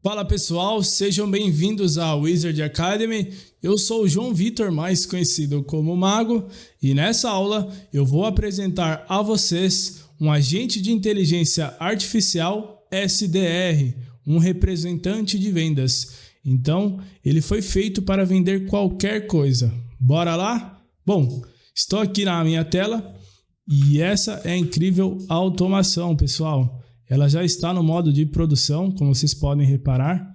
Fala pessoal, sejam bem-vindos ao Wizard Academy. Eu sou o João Vitor, mais conhecido como Mago, e nessa aula eu vou apresentar a vocês um agente de inteligência artificial SDR, um representante de vendas. Então, ele foi feito para vender qualquer coisa. Bora lá? Bom, estou aqui na minha tela e essa é a incrível automação, pessoal. Ela já está no modo de produção, como vocês podem reparar,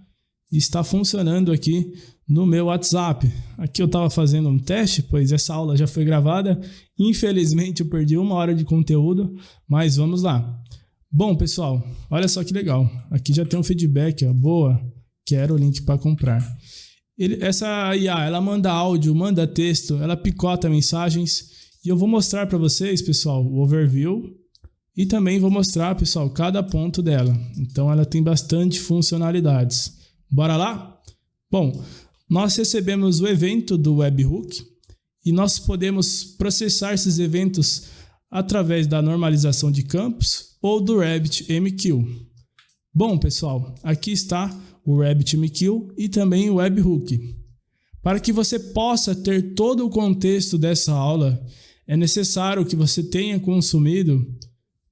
e está funcionando aqui no meu WhatsApp. Aqui eu estava fazendo um teste, pois essa aula já foi gravada. Infelizmente eu perdi 1 hora de conteúdo, mas vamos lá. Bom, pessoal, olha só que legal. Aqui já tem um feedback, ó, boa, quero o link para comprar. Essa IA, ela manda áudio, manda texto, ela picota mensagens, e eu vou mostrar para vocês, pessoal, o overview. E também vou mostrar, pessoal, cada ponto dela. Então, ela tem bastante funcionalidades. Bora lá? Bom, nós recebemos o evento do webhook e nós podemos processar esses eventos através da normalização de campos ou do RabbitMQ. Bom, pessoal, aqui está o RabbitMQ e também o webhook. Para que você possa ter todo o contexto dessa aula, é necessário que você tenha consumido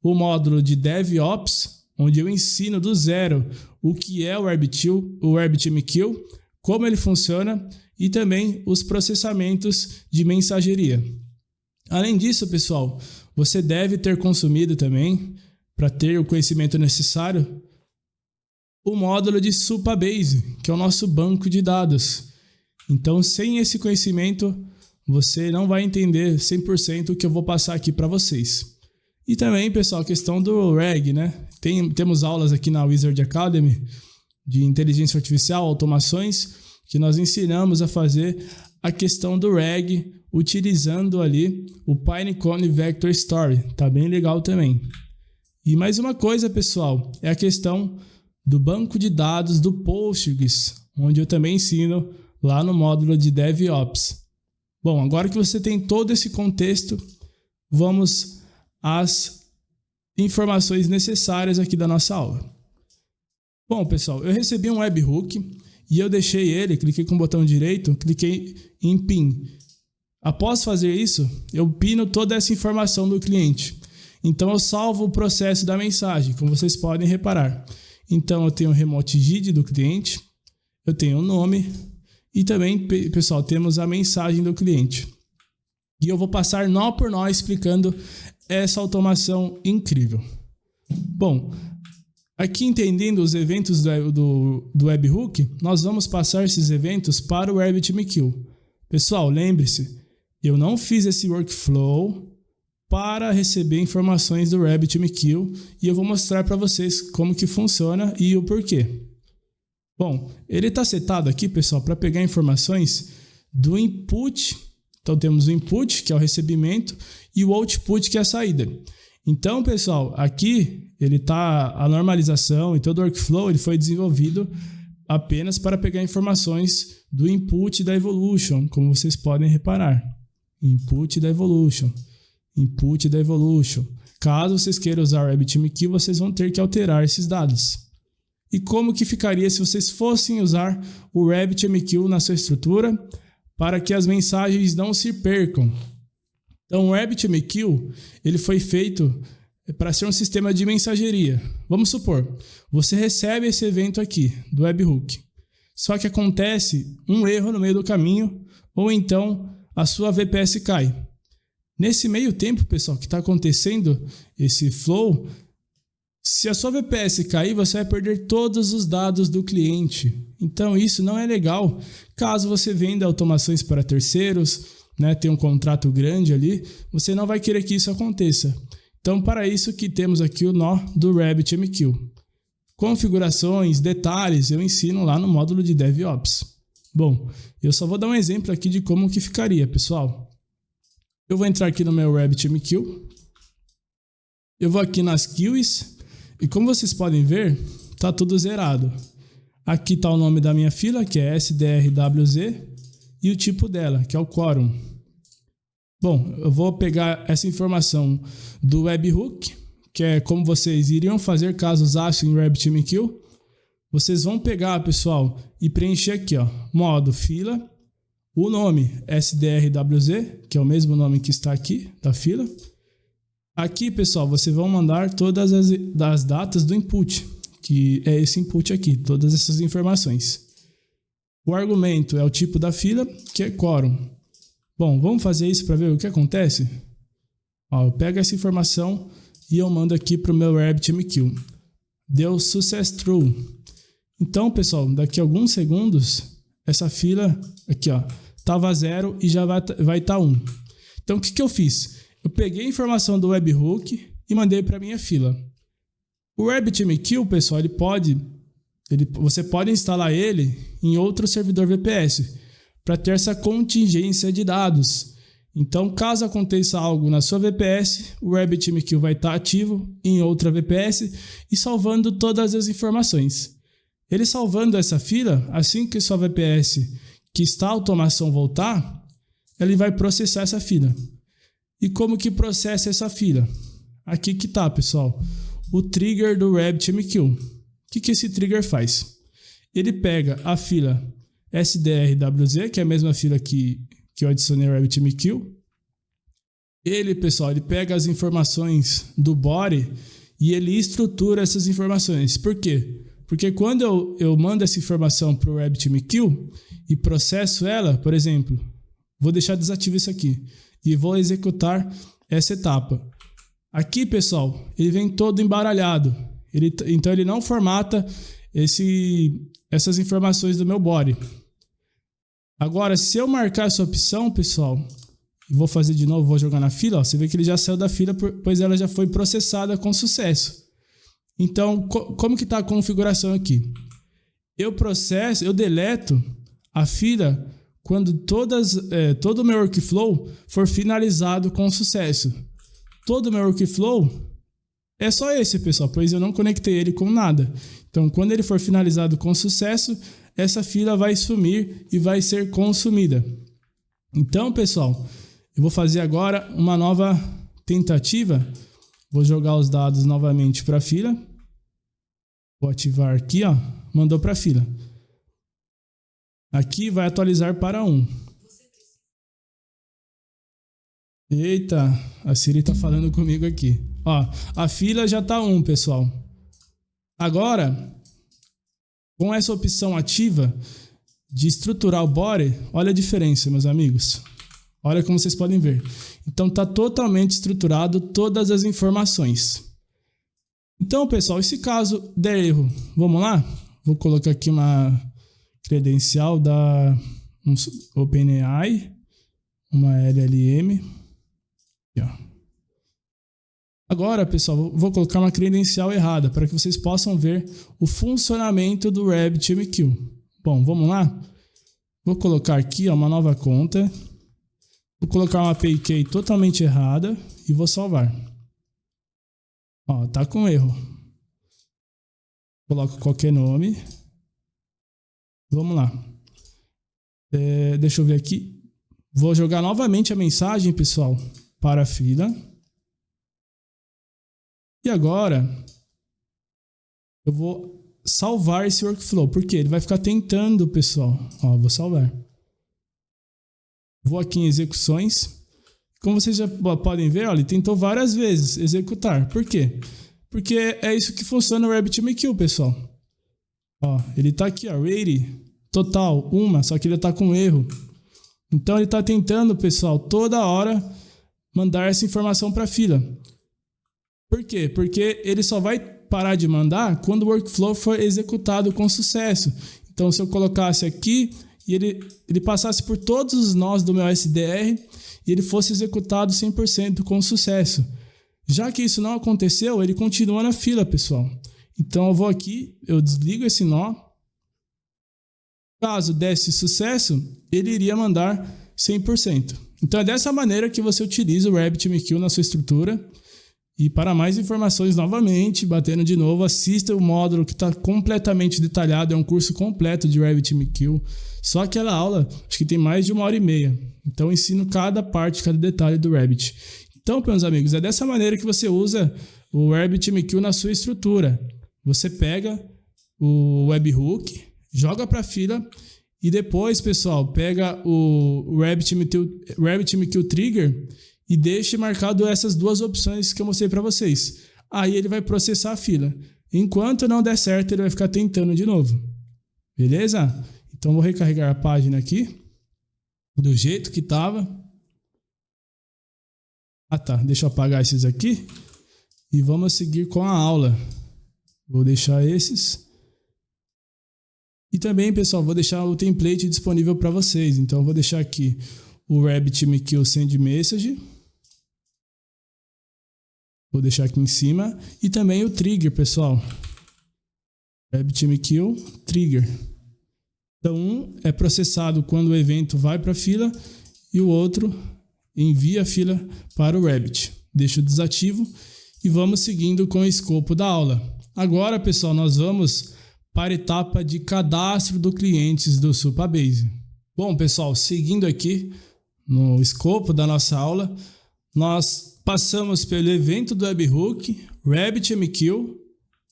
o módulo de DevOps, onde eu ensino do zero o que é o RabbitMQ, como ele funciona e também os processamentos de mensageria. Além disso, pessoal, você deve ter consumido também, para ter o conhecimento necessário, o módulo de Supabase, que é o nosso banco de dados. Então, sem esse conhecimento, você não vai entender 100% o que eu vou passar aqui para vocês. E também, pessoal, a questão do RAG, né? Temos aulas aqui na Wizard Academy de inteligência artificial, automações, que nós ensinamos a fazer a questão do RAG utilizando ali o Pinecone Vector Story. Tá bem legal também. E mais uma coisa, pessoal, é a questão do banco de dados do Postgres, onde eu também ensino lá no módulo de DevOps. Bom, agora que você tem todo esse contexto, vamos as informações necessárias aqui da nossa aula. Bom, pessoal, eu recebi um webhook e eu deixei ele, cliquei com o botão direito, cliquei em pin. Após fazer isso, eu pino toda essa informação do cliente. Então eu salvo o processo da mensagem, como vocês podem reparar. Então eu tenho o remote GID do cliente, eu tenho o nome e também, pessoal, temos a mensagem do cliente. E eu vou passar nó por nó explicando essa automação incrível. Bom, aqui entendendo os eventos do webhook, nós vamos passar esses eventos para o RabbitMQ. Pessoal, lembre-se, eu não fiz esse workflow para receber informações do RabbitMQ e eu vou mostrar para vocês como que funciona e o porquê. Bom, ele está setado aqui, pessoal, para pegar informações do input. Então temos o input, que é o recebimento, e o output, que é a saída. Então, pessoal, aqui ele tá a normalização e todo o workflow ele foi desenvolvido apenas para pegar informações do input da evolution, como vocês podem reparar. Input da evolution. Input da evolution. Caso vocês queiram usar o RabbitMQ, vocês vão ter que alterar esses dados. E como que ficaria se vocês fossem usar o RabbitMQ na sua estrutura para que as mensagens não se percam? Então, o RabbitMQ ele foi feito para ser um sistema de mensageria. Vamos supor, você recebe esse evento aqui do webhook, só que acontece um erro no meio do caminho ou então a sua VPS cai. Nesse meio tempo, pessoal, que está acontecendo esse flow, se a sua VPS cair, você vai perder todos os dados do cliente. Então, isso não é legal. Caso você venda automações para terceiros, né, tem um contrato grande ali, você não vai querer que isso aconteça. Então, para isso que temos aqui o nó do RabbitMQ. Configurações, detalhes, eu ensino lá no módulo de DevOps. Bom, eu só vou dar um exemplo aqui de como que ficaria, pessoal. Eu vou entrar aqui no meu RabbitMQ. Eu vou aqui nas queues. E como vocês podem ver, está tudo zerado. Aqui está o nome da minha fila, que é SDRWZ, e o tipo dela, que é o quorum. Bom, eu vou pegar essa informação do webhook, que é como vocês iriam fazer caso usassem o RabbitMQ. vocês vão pegar, pessoal, e preencher aqui, ó, modo fila, o nome SDRWZ, que é o mesmo nome que está aqui da fila. Aqui, pessoal, vocês vão mandar todas as datas do input, que é esse input aqui, todas essas informações. O argumento é o tipo da fila, que é quórum. Bom, vamos fazer isso para ver o que acontece? Ó, eu pego essa informação e eu mando aqui para o meu RabbitMQ. Deu success true. Então, pessoal, daqui a alguns segundos, essa fila aqui, ó, estava 0 e já vai estar 1. Então, o que eu fiz? Eu peguei a informação do webhook e mandei para minha fila. O RabbitMQ, pessoal, você pode instalar ele em outro servidor VPS para ter essa contingência de dados. Então, caso aconteça algo na sua VPS, o RabbitMQ vai estar ativo em outra VPS e salvando todas as informações. Ele salvando essa fila, assim que sua VPS que está a automação voltar, ele vai processar essa fila. E como que processa essa fila? Aqui que tá, pessoal, o trigger do RabbitMQ. O que esse trigger faz? Ele pega a fila SDRWZ, que é a mesma fila que eu adicionei ao RabbitMQ. Ele, pessoal, ele pega as informações do body e ele estrutura essas informações. Por quê? Porque quando eu mando essa informação para o RabbitMQ e processo ela, por exemplo, vou deixar desativo isso aqui e vou executar essa etapa. Aqui, pessoal, ele vem todo embaralhado. Então ele não formata essas informações do meu body. Agora, se eu marcar essa opção, pessoal, vou fazer de novo, vou jogar na fila, ó, você vê que ele já saiu da fila, pois ela já foi processada com sucesso. Então, como que está a configuração aqui? Eu deleto a fila quando todo o meu workflow for finalizado com sucesso. Todo o meu workflow é só esse, pessoal, pois eu não conectei ele com nada. Então, quando ele for finalizado com sucesso, essa fila vai sumir e vai ser consumida. Então, pessoal, eu vou fazer agora uma nova tentativa. Vou jogar os dados novamente para a fila. Vou ativar aqui, ó, mandou para a fila. Aqui vai atualizar para 1. Eita, a Siri está falando comigo aqui. Ó, a fila já está 1, pessoal. Agora, com essa opção ativa de estruturar o body, olha a diferença, meus amigos. Olha como vocês podem ver. Então, está totalmente estruturado todas as informações. Então, pessoal, e se caso der erro, vamos lá? Vou colocar aqui uma credencial da OpenAI, uma LLM. Aqui, ó. Agora, pessoal, vou colocar uma credencial errada para que vocês possam ver o funcionamento do RabbitMQ. Bom, vamos lá? Vou colocar aqui, ó, uma nova conta. Vou colocar uma API key totalmente errada e vou salvar. Ó, tá com erro. Coloco qualquer nome. Vamos lá. Deixa eu ver aqui. Vou jogar novamente a mensagem, pessoal, para a fila. E agora eu vou salvar esse workflow. Por quê? Ele vai ficar tentando, pessoal. Ó, vou salvar. Vou aqui em execuções. Como vocês já podem ver, ó, ele tentou várias vezes executar. Por quê? Porque é isso que funciona no RabbitMQ, pessoal. Ó, ele está aqui, ó, ready, total, 1, só que ele está com erro. Então ele está tentando, pessoal, toda hora mandar essa informação para a fila. Por quê? Porque ele só vai parar de mandar quando o workflow for executado com sucesso. Então, se eu colocasse aqui e ele passasse por todos os nós do meu SDR e ele fosse executado 100% com sucesso. Já que isso não aconteceu, ele continua na fila, pessoal. Então, eu vou aqui, eu desligo esse nó. Caso desse sucesso, ele iria mandar 100%. Então, é dessa maneira que você utiliza o RabbitMQ na sua estrutura. E para mais informações, novamente, batendo de novo, assista o módulo que está completamente detalhado. É um curso completo de RabbitMQ. Só aquela aula, acho que tem mais de 1h30. Então, eu ensino cada parte, cada detalhe do Rabbit. Então, meus amigos, é dessa maneira que você usa o RabbitMQ na sua estrutura. Você pega o webhook, joga para a fila e depois, pessoal, pega o RabbitMQ Trigger e deixe marcado essas duas opções que eu mostrei para vocês. Aí ele vai processar a fila. Enquanto não der certo, ele vai ficar tentando de novo. Beleza? Então vou recarregar a página aqui do jeito que estava. Ah tá, deixa eu apagar esses aqui e vamos seguir com a aula. Vou deixar esses. E também, pessoal, vou deixar o template disponível para vocês. Então eu vou deixar aqui o RabbitMQ Send Message. Vou deixar aqui em cima. E também o trigger, pessoal. RabbitMQ Trigger. Então, um é processado quando o evento vai para a fila e o outro envia a fila para o Rabbit. Deixo desativo e vamos seguindo com o escopo da aula. Agora, pessoal, nós vamos para a etapa de cadastro do clientes do Supabase. Bom, pessoal, seguindo aqui no escopo da nossa aula, nós passamos pelo evento do webhook, RabbitMQ,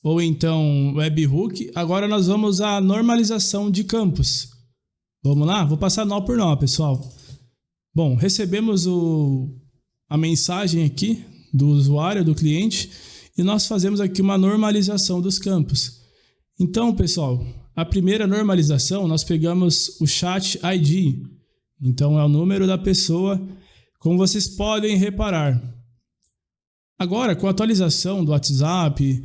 ou então webhook. Agora nós vamos à normalização de campos. Vamos lá? Vou passar nó por nó, pessoal. Bom, recebemos a mensagem aqui do usuário, do cliente, e nós fazemos aqui uma normalização dos campos. Então, pessoal, a primeira normalização, nós pegamos o chat ID. Então, é o número da pessoa, como vocês podem reparar. Agora, com a atualização do WhatsApp,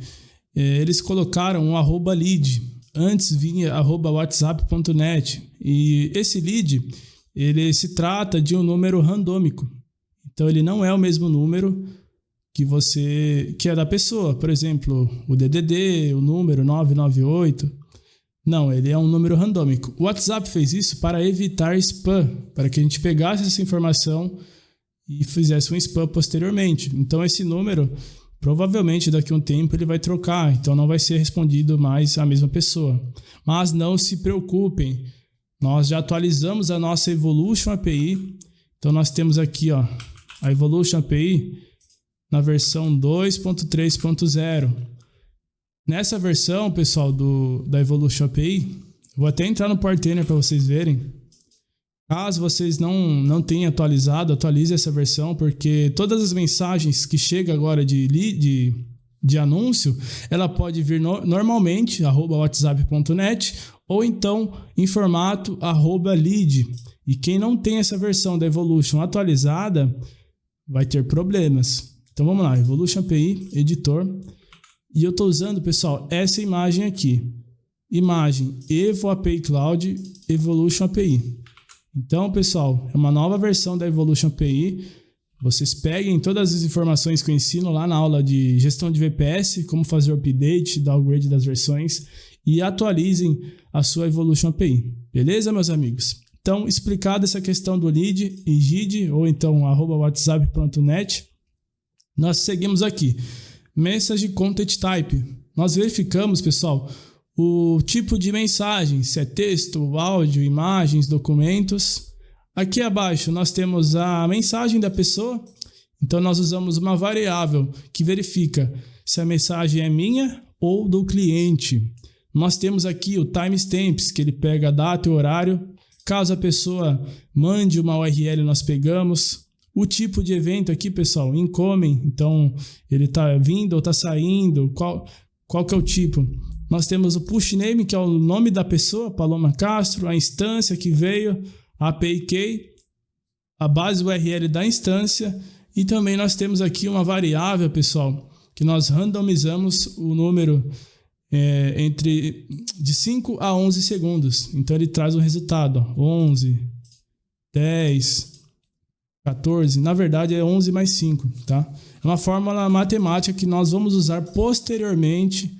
eles colocaram um @lead. Antes vinha @whatsapp.net. E esse lead, ele se trata de um número randômico. Então, ele não é o mesmo número que é da pessoa. Por exemplo, o DDD, o número 998. Não, ele é um número randômico. O WhatsApp fez isso para evitar spam, para que a gente pegasse essa informação e fizesse um spam posteriormente. Então, esse número, provavelmente daqui a um tempo ele vai trocar, então não vai ser respondido mais a mesma pessoa. Mas não se preocupem, nós já atualizamos a nossa Evolution API. Então, nós temos aqui a Evolution API na versão 2.3.0. Nessa versão, pessoal, da Evolution API, vou até entrar no Portainer para vocês verem. Caso vocês não tenham atualizado, atualize essa versão, porque todas as mensagens que chegam agora de anúncio, ela pode vir normalmente, @whatsapp.net, ou então em formato @lead. E quem não tem essa versão da Evolution atualizada, vai ter problemas. Então vamos lá, Evolution API, editor. E eu estou usando, pessoal, essa imagem aqui. Imagem Evo API Cloud Evolution API. Então, pessoal, é uma nova versão da Evolution API. Vocês peguem todas as informações que eu ensino lá na aula de gestão de VPS, como fazer o update, downgrade das versões e atualizem a sua Evolution API. Beleza, meus amigos? Então, explicada essa questão do lead e GID, ou então @whatsapp.net, nós seguimos aqui. Message Content Type. Nós verificamos, pessoal, o tipo de mensagem, se é texto, áudio, imagens, documentos. Aqui abaixo nós temos a mensagem da pessoa. Então nós usamos uma variável que verifica se a mensagem é minha ou do cliente. Nós temos aqui o timestamps, que ele pega a data e o horário. Caso a pessoa mande uma URL, nós pegamos. O tipo de evento aqui, pessoal, incoming, então ele está vindo ou está saindo, qual que é o tipo? Nós temos o push name, que é o nome da pessoa, Paloma Castro, a instância que veio, a API key, a base URL da instância, e também nós temos aqui uma variável, pessoal, que nós randomizamos o número de 5 a 11 segundos. Então ele traz o resultado, 11, 10... 14, na verdade é 11 mais 5, tá? É uma fórmula matemática que nós vamos usar posteriormente,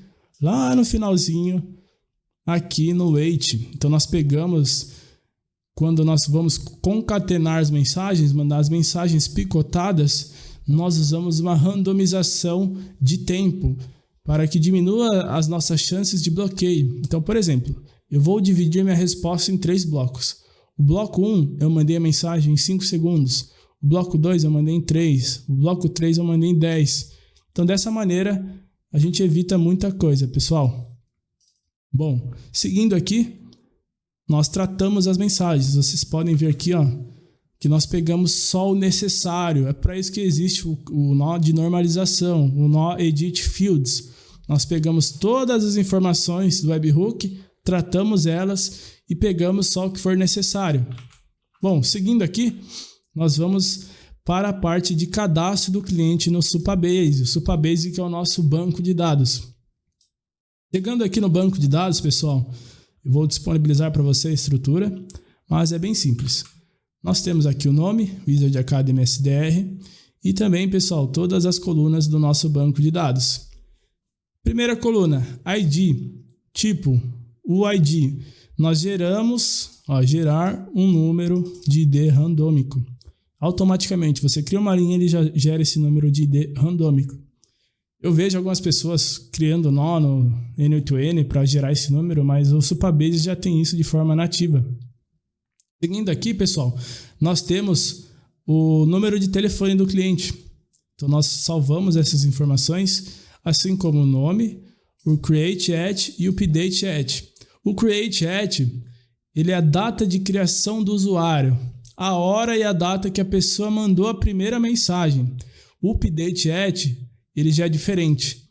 lá no finalzinho, aqui no wait. Então nós pegamos, quando nós vamos concatenar as mensagens, mandar as mensagens picotadas, nós usamos uma randomização de tempo, para que diminua as nossas chances de bloqueio. Então, por exemplo, eu vou dividir minha resposta em 3 blocos. O bloco 1, eu mandei a mensagem em 5 segundos. O bloco 2 eu mandei em 3. O bloco 3 eu mandei em 10. Então, dessa maneira, a gente evita muita coisa, pessoal. Bom, seguindo aqui, nós tratamos as mensagens. Vocês podem ver aqui, ó, que nós pegamos só o necessário. É para isso que existe o nó de normalização, o nó edit fields. Nós pegamos todas as informações do webhook, tratamos elas e pegamos só o que for necessário. Bom, seguindo aqui, nós vamos para a parte de cadastro do cliente no Supabase. O Supabase que é o nosso banco de dados. Chegando aqui no banco de dados, pessoal, eu vou disponibilizar para você a estrutura, mas é bem simples. Nós temos aqui o nome, Wizard Academy SDR, e também, pessoal, todas as colunas do nosso banco de dados. Primeira coluna, ID, tipo, o ID. Nós gerar um número de ID randômico. Automaticamente, você cria uma linha e ele já gera esse número de ID randômico. Eu vejo algumas pessoas criando nó no N8N para gerar esse número, mas o Supabase já tem isso de forma nativa. Seguindo aqui, pessoal, nós temos o número de telefone do cliente. Então, nós salvamos essas informações, assim como o nome, o create at e o update at. O create at, ele é a data de criação do usuário, a hora e a data que a pessoa mandou a primeira mensagem. O update at, ele já é diferente.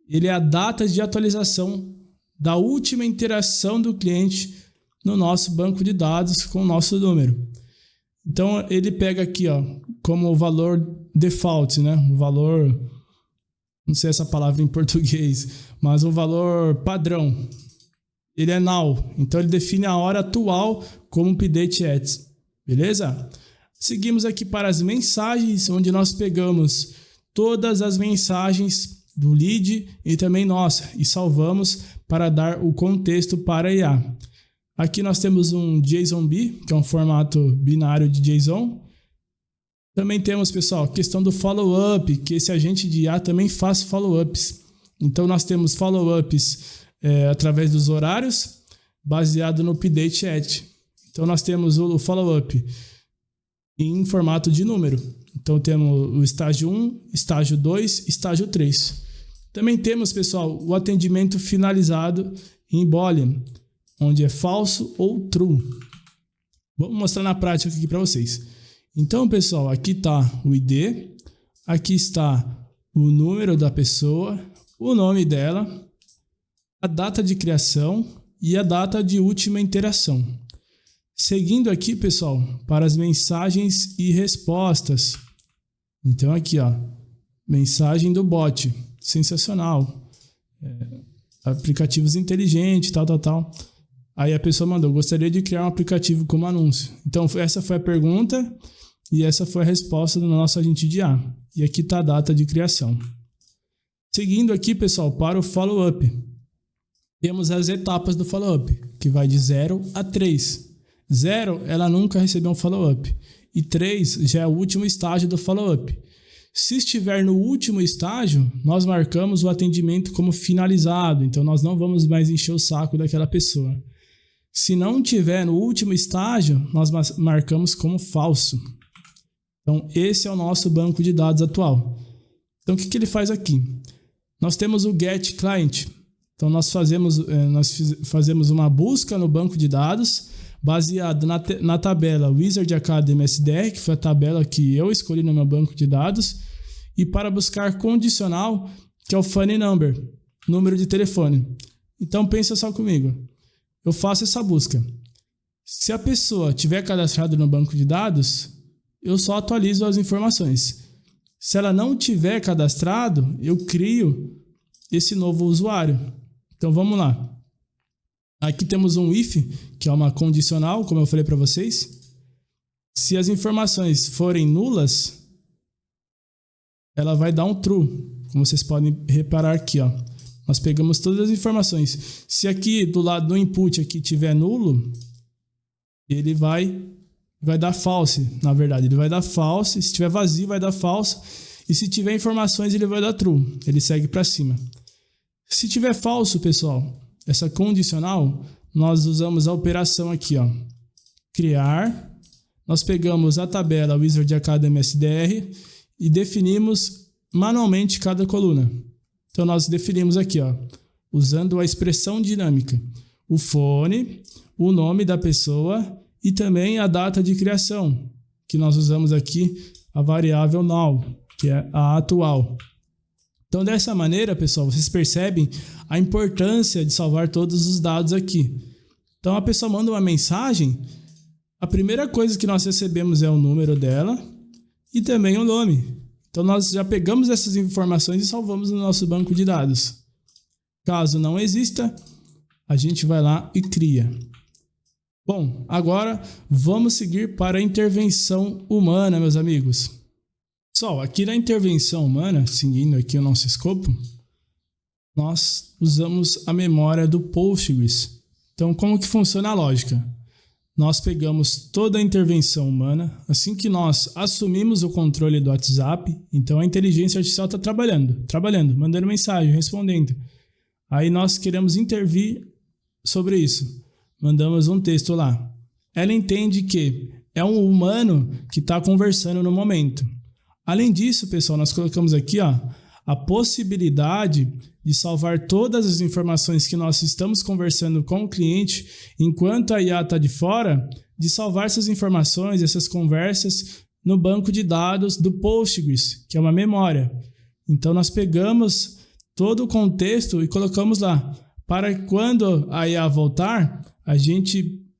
Ele é a data de atualização da última interação do cliente no nosso banco de dados com o nosso número. Então, ele pega aqui, ó, como o valor default, né? O valor, não sei essa palavra em português, mas o valor padrão. Ele é null. Então, ele define a hora atual como update at. Beleza? Seguimos aqui para as mensagens, onde nós pegamos todas as mensagens do lead e também nossa, e salvamos para dar o contexto para a IA. Aqui nós temos um JSONB, que é um formato binário de JSON. Também temos, pessoal, a questão do follow-up, que esse agente de IA também faz follow-ups. Então nós temos follow-ups através dos horários, baseado no update at. Então nós temos o follow-up em formato de número. Então temos o estágio 1, estágio 2, estágio 3. Também temos, pessoal, o atendimento finalizado em Boolean, onde é falso ou true. Vou mostrar na prática aqui para vocês. Então, pessoal, aqui está o ID, aqui está o número da pessoa, o nome dela, a data de criação e a data de última interação. Seguindo aqui, pessoal, para as mensagens e respostas. Então aqui, ó, mensagem do bot, sensacional. Aplicativos inteligentes, tal. Aí a pessoa mandou, gostaria de criar um aplicativo como anúncio. Então essa foi a pergunta e essa foi a resposta do nosso agente de IA. E aqui está a data de criação. Seguindo aqui, pessoal, para o follow-up. Temos as etapas do follow-up, que vai de 0 a 3. 0, ela nunca recebeu um follow-up. E 3 já é o último estágio do follow-up. Se estiver no último estágio, nós marcamos o atendimento como finalizado. Então, nós não vamos mais encher o saco daquela pessoa. Se não tiver no último estágio, nós marcamos como falso. Então, esse é o nosso banco de dados atual. Então, o que ele faz aqui? Nós temos o get client. Então, nós fazemos uma busca no banco de dados baseado na tabela Wizard Academy SDR, que foi a tabela que eu escolhi no meu banco de dados, e para buscar condicional, que é o funny number, número de telefone. Então pensa só comigo, eu faço essa busca. Se a pessoa tiver cadastrado no banco de dados, eu só atualizo as informações. Se ela não tiver cadastrado, eu crio esse novo usuário. Então vamos lá. Aqui temos um if, que é uma condicional, como eu falei para vocês. Se as informações forem nulas, ela vai dar um true, como vocês podem reparar aqui, ó. Nós pegamos todas as informações. Se aqui do lado do input aqui tiver nulo, ele vai dar false, na verdade. Ele vai dar false, se tiver vazio vai dar false, e se tiver informações ele vai dar true. Ele segue para cima. Se tiver falso, pessoal, essa condicional, nós usamos a operação aqui, ó, criar. Nós pegamos a tabela Wizard Academy SDR e definimos manualmente cada coluna. Então nós definimos aqui, ó, usando a expressão dinâmica. O phone, o nome da pessoa e também a data de criação, que nós usamos aqui a variável now, que é a atual. Então, dessa maneira, pessoal, vocês percebem a importância de salvar todos os dados aqui. Então, a pessoa manda uma mensagem, a primeira coisa que nós recebemos é o número dela e também o nome. Então, nós já pegamos essas informações e salvamos no nosso banco de dados. Caso não exista, a gente vai lá e cria. Bom, agora vamos seguir para a intervenção humana, meus amigos. Pessoal, aqui na intervenção humana, seguindo aqui o nosso escopo, nós usamos a memória do Postgres. Então, como que funciona a lógica? Nós pegamos toda a intervenção humana, assim que nós assumimos o controle do WhatsApp, então a inteligência artificial está trabalhando, mandando mensagem, respondendo. Aí nós queremos intervir sobre isso. Mandamos um texto lá. Ela entende que é um humano que está conversando no momento. Além disso, pessoal, nós colocamos aqui a possibilidade de salvar todas as informações que nós estamos conversando com o cliente, enquanto a IA está de fora, de salvar essas informações, essas conversas no banco de dados do Postgres, que é uma memória. Então, nós pegamos todo o contexto e colocamos lá, para quando a IA voltar,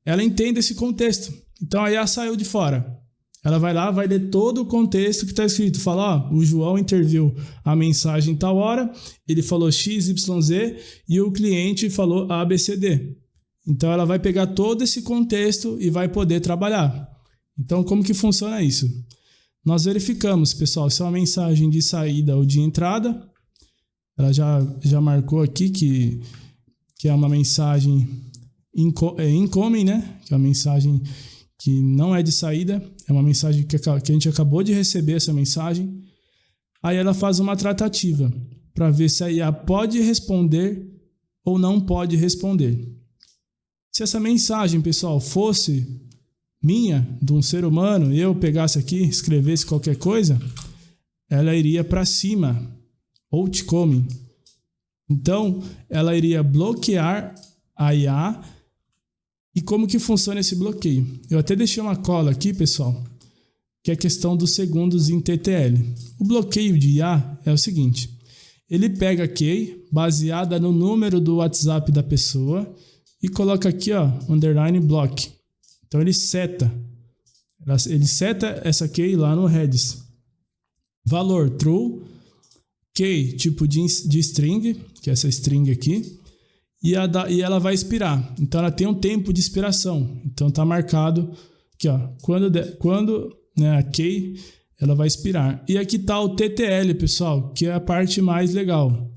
ela entenda esse contexto. Então, a IA saiu de fora. Ela vai lá, vai ler todo o contexto que está escrito. Fala, o João interviu a mensagem tal hora, ele falou XYZ e o cliente falou ABCD. Então, ela vai pegar todo esse contexto e vai poder trabalhar. Então, como que funciona isso? Nós verificamos, pessoal, se é uma mensagem de saída ou de entrada. Ela já marcou aqui que é uma mensagem incoming, né? Que é uma mensagem que não é de saída, é uma mensagem que a gente acabou de receber essa mensagem. Aí ela faz uma tratativa para ver se a IA pode responder ou não pode responder. Se essa mensagem, pessoal, fosse minha, de um ser humano, eu pegasse aqui, escrevesse qualquer coisa, ela iria para cima, outcoming. Então, ela iria bloquear a IA. E como que funciona esse bloqueio? Eu até deixei uma cola aqui, pessoal, que é a questão dos segundos em TTL. O bloqueio de IA é o seguinte, ele pega a key baseada no número do WhatsApp da pessoa e coloca aqui, underline block. Então ele seta essa key lá no Redis. Valor true, key tipo de string, que é essa string aqui, e ela vai expirar. Então, ela tem um tempo de expiração. Então, está marcado aqui, quando a key ela vai expirar. E aqui está o TTL, pessoal, que é a parte mais legal.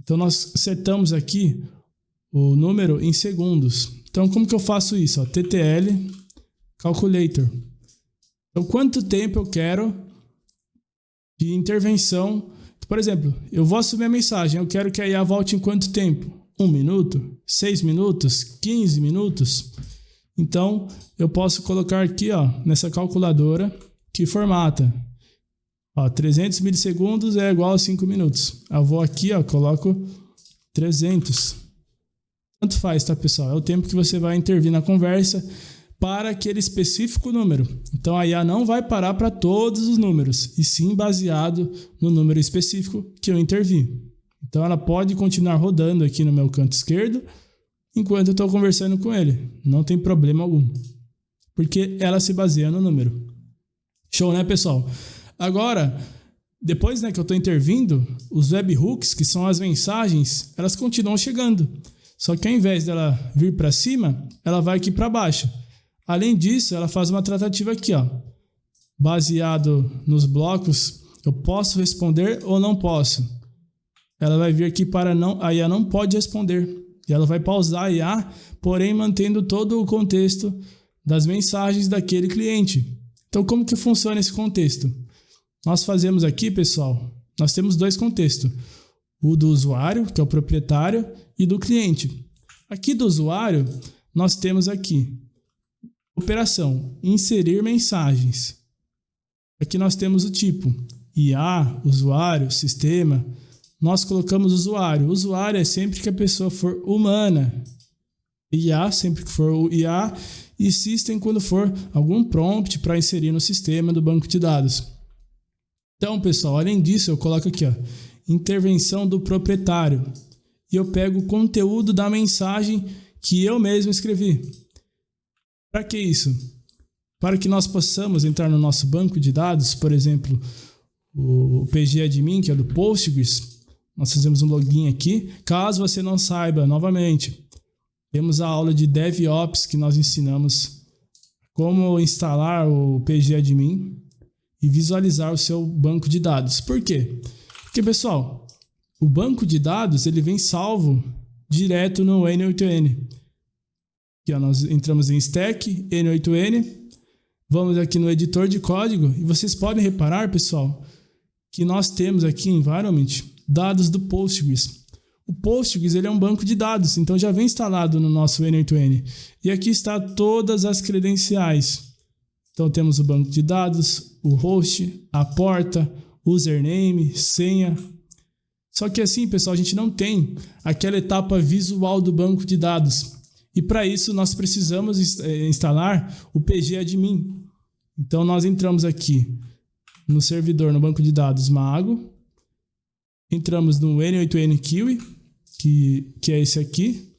Então, nós setamos aqui o número em segundos. Então, como que eu faço isso? TTL calculator. Então, quanto tempo eu quero de intervenção? Por exemplo, eu vou assumir a mensagem. Eu quero que a IA volte em quanto tempo? 1 minuto, 6 minutos, 15 minutos. Então, eu posso colocar aqui, nessa calculadora que formata. 300 milissegundos é igual a 5 minutos. Eu vou aqui, coloco 300. Tanto faz, tá, pessoal? É o tempo que você vai intervir na conversa para aquele específico número. Então, a IA não vai parar para todos os números, e sim baseado no número específico que eu intervi. Então, ela pode continuar rodando aqui no meu canto esquerdo enquanto eu estou conversando com ele. Não tem problema algum, porque ela se baseia no número. Show, né, pessoal? Agora, depois que eu estou intervindo, os webhooks, que são as mensagens, elas continuam chegando. Só que ao invés dela vir para cima, ela vai aqui para baixo. Além disso, ela faz uma tratativa aqui, baseado nos blocos, eu posso responder ou não posso. Ela vai vir aqui para não, a IA não pode responder. E ela vai pausar a IA, porém mantendo todo o contexto das mensagens daquele cliente. Então, como que funciona esse contexto? Nós fazemos aqui, pessoal, nós temos dois contextos. O do usuário, que é o proprietário, e do cliente. Aqui do usuário, nós temos aqui, operação, inserir mensagens. Aqui nós temos o tipo, IA, usuário, sistema, nós colocamos usuário. Usuário é sempre que a pessoa for humana. IA, sempre que for IA. E system quando for algum prompt para inserir no sistema do banco de dados. Então, pessoal, além disso, eu coloco aqui, ó, intervenção do proprietário. E eu pego o conteúdo da mensagem que eu mesmo escrevi. Para que isso? Para que nós possamos entrar no nosso banco de dados, por exemplo, o PG-admin, que é do Postgres, nós fazemos um login aqui. Caso você não saiba, novamente, temos a aula de DevOps que nós ensinamos como instalar o PG-admin e visualizar o seu banco de dados. Por quê? Porque, pessoal, o banco de dados ele vem salvo direto no N8N. Aqui, ó, nós entramos em stack, N8N, vamos aqui no editor de código e vocês podem reparar, pessoal, que nós temos aqui em environment dados do Postgres. O Postgres ele é um banco de dados, então já vem instalado no nosso N8N. E aqui está todas as credenciais. Então temos o banco de dados, o host, a porta, username, senha. Só que assim, pessoal, a gente não tem aquela etapa visual do banco de dados. E para isso nós precisamos instalar o PG-admin. Então nós entramos aqui no servidor, no banco de dados Mago. Entramos no N8N Kiwi, que é esse aqui.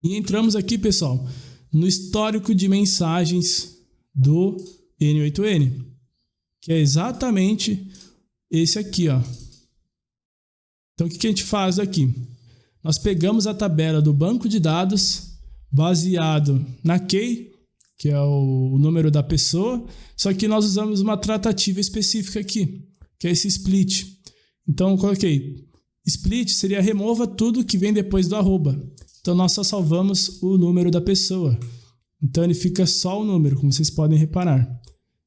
E entramos aqui, pessoal, no histórico de mensagens do N8N, que é exatamente esse aqui, ó. Então, o que a gente faz aqui? Nós pegamos a tabela do banco de dados baseado na key, que é o número da pessoa, só que nós usamos uma tratativa específica aqui, que é esse split. Então, eu coloquei split seria remova tudo que vem depois do arroba. Então, nós só salvamos o número da pessoa. Então, ele fica só o número, como vocês podem reparar.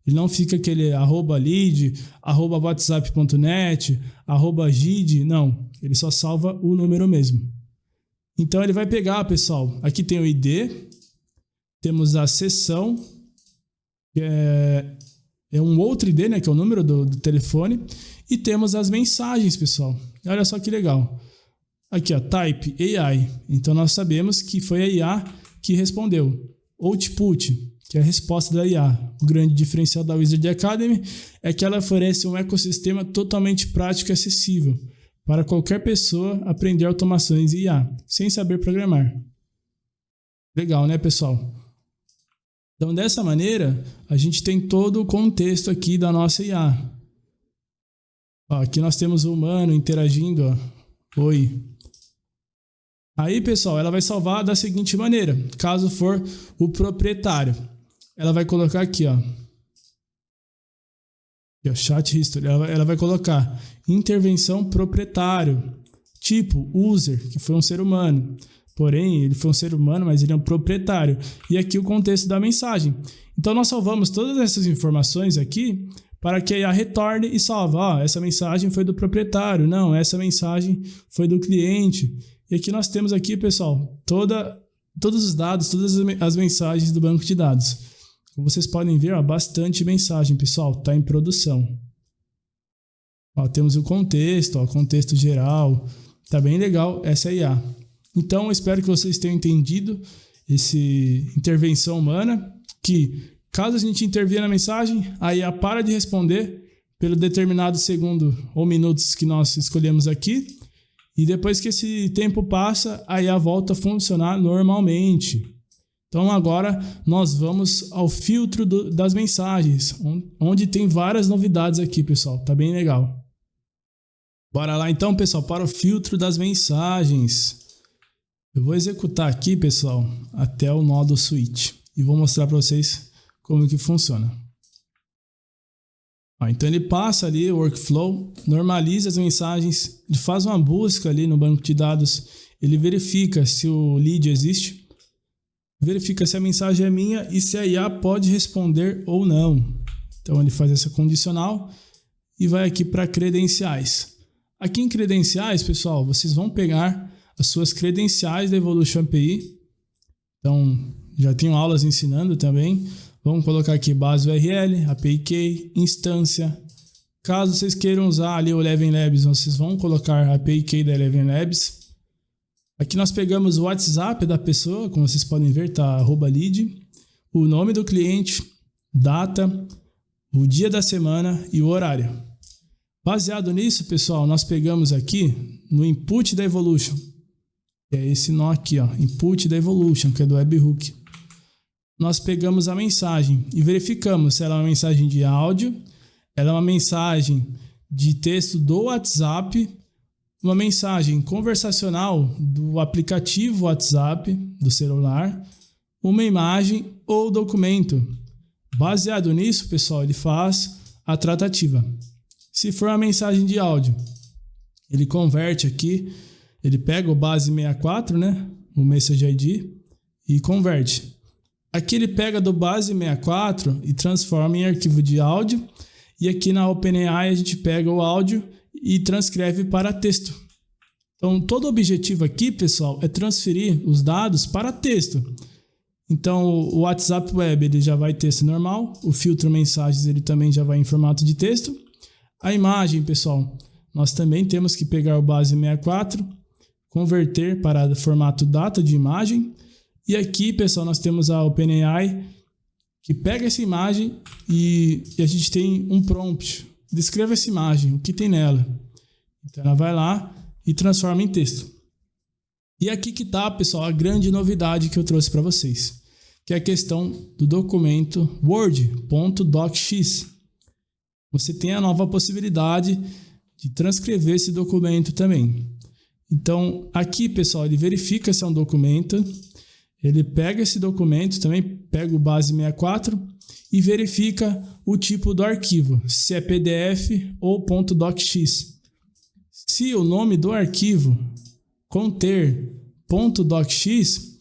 Ele não fica aquele @lead, @whatsapp.net, @gid, não. Ele só salva o número mesmo. Então, ele vai pegar, pessoal, aqui tem o ID, temos a sessão, que é um outro ID, né, que é o número do telefone, e temos as mensagens, pessoal. Olha só que legal. Aqui, ó, type AI. Então, nós sabemos que foi a IA que respondeu. Output, que é a resposta da IA. O grande diferencial da Wizard Academy é que ela oferece um ecossistema totalmente prático e acessível para qualquer pessoa aprender automações e IA, sem saber programar. Legal, né, pessoal? Então, dessa maneira, a gente tem todo o contexto aqui da nossa IA. Ó, aqui nós temos o humano interagindo, ó. Oi. Aí, pessoal, ela vai salvar da seguinte maneira. Caso for o proprietário, ela vai colocar aqui, ó. Aqui, ó, chat history. Ela vai colocar intervenção proprietário, tipo user, que foi um ser humano. Porém, ele foi um ser humano, mas ele é um proprietário. E aqui o contexto da mensagem. Então, nós salvamos todas essas informações aqui para que a IA retorne e salve. Ó, essa mensagem foi do proprietário. Não, essa mensagem foi do cliente. E aqui nós temos aqui, pessoal, todos os dados, todas as mensagens do banco de dados. Como vocês podem ver, ó, bastante mensagem, pessoal, está em produção. Ó, temos o contexto, ó, contexto geral, tá bem legal essa IA. Então, eu espero que vocês tenham entendido essa intervenção humana, que caso a gente intervir na mensagem, a IA para de responder pelo determinado segundo ou minutos que nós escolhemos aqui, e depois que esse tempo passa, a IA volta a funcionar normalmente. Então agora nós vamos ao filtro das mensagens, onde tem várias novidades aqui, pessoal. Tá bem legal. Bora lá então, pessoal, para o filtro das mensagens. Eu vou executar aqui, pessoal, até o nó do switch. E vou mostrar para vocês como que funciona. Então ele passa ali o workflow, normaliza as mensagens, ele faz uma busca ali no banco de dados, ele verifica se o lead existe, verifica se a mensagem é minha e se a IA pode responder ou não. Então ele faz essa condicional e vai aqui para credenciais. Aqui em credenciais, pessoal, vocês vão pegar as suas credenciais da Evolution API. Então já tenho aulas ensinando também. Vamos colocar aqui base URL, API Key, instância, Caso vocês queiram usar ali o Eleven Labs, vocês vão colocar a API Key da Eleven Labs. Aqui nós pegamos o WhatsApp da pessoa, como vocês podem ver, tá @lead, o nome do cliente, data, o dia da semana e o horário. Baseado nisso, pessoal, nós pegamos aqui no input da Evolution. É esse nó aqui, ó, input da Evolution, que é do webhook. Nós pegamos a mensagem e verificamos se ela é uma mensagem de áudio, ela é uma mensagem de texto do WhatsApp, uma mensagem conversacional do aplicativo WhatsApp, do celular, uma imagem ou documento. Baseado nisso, pessoal, ele faz a tratativa. Se for uma mensagem de áudio, ele converte aqui, ele pega o base 64, né, o Message ID, e converte. Aqui ele pega do base 64 e transforma em arquivo de áudio. E aqui na OpenAI a gente pega o áudio e transcreve para texto. Então, todo o objetivo aqui, pessoal, é transferir os dados para texto. Então, o WhatsApp Web ele já vai texto normal, o filtro mensagens ele também já vai em formato de texto. A imagem, pessoal, nós também temos que pegar o base 64, converter para formato data de imagem. E aqui, pessoal, nós temos a OpenAI, que pega essa imagem e a gente tem um prompt. Descreva essa imagem, o que tem nela. Então ela vai lá e transforma em texto. E aqui que está, pessoal, a grande novidade que eu trouxe para vocês, que é a questão do documento Word.docx. Você tem a nova possibilidade de transcrever esse documento também. Então aqui, pessoal, ele verifica se é um documento. Ele pega esse documento, também pega o base 64 e verifica o tipo do arquivo, se é PDF ou .docx. Se o nome do arquivo conter .docx,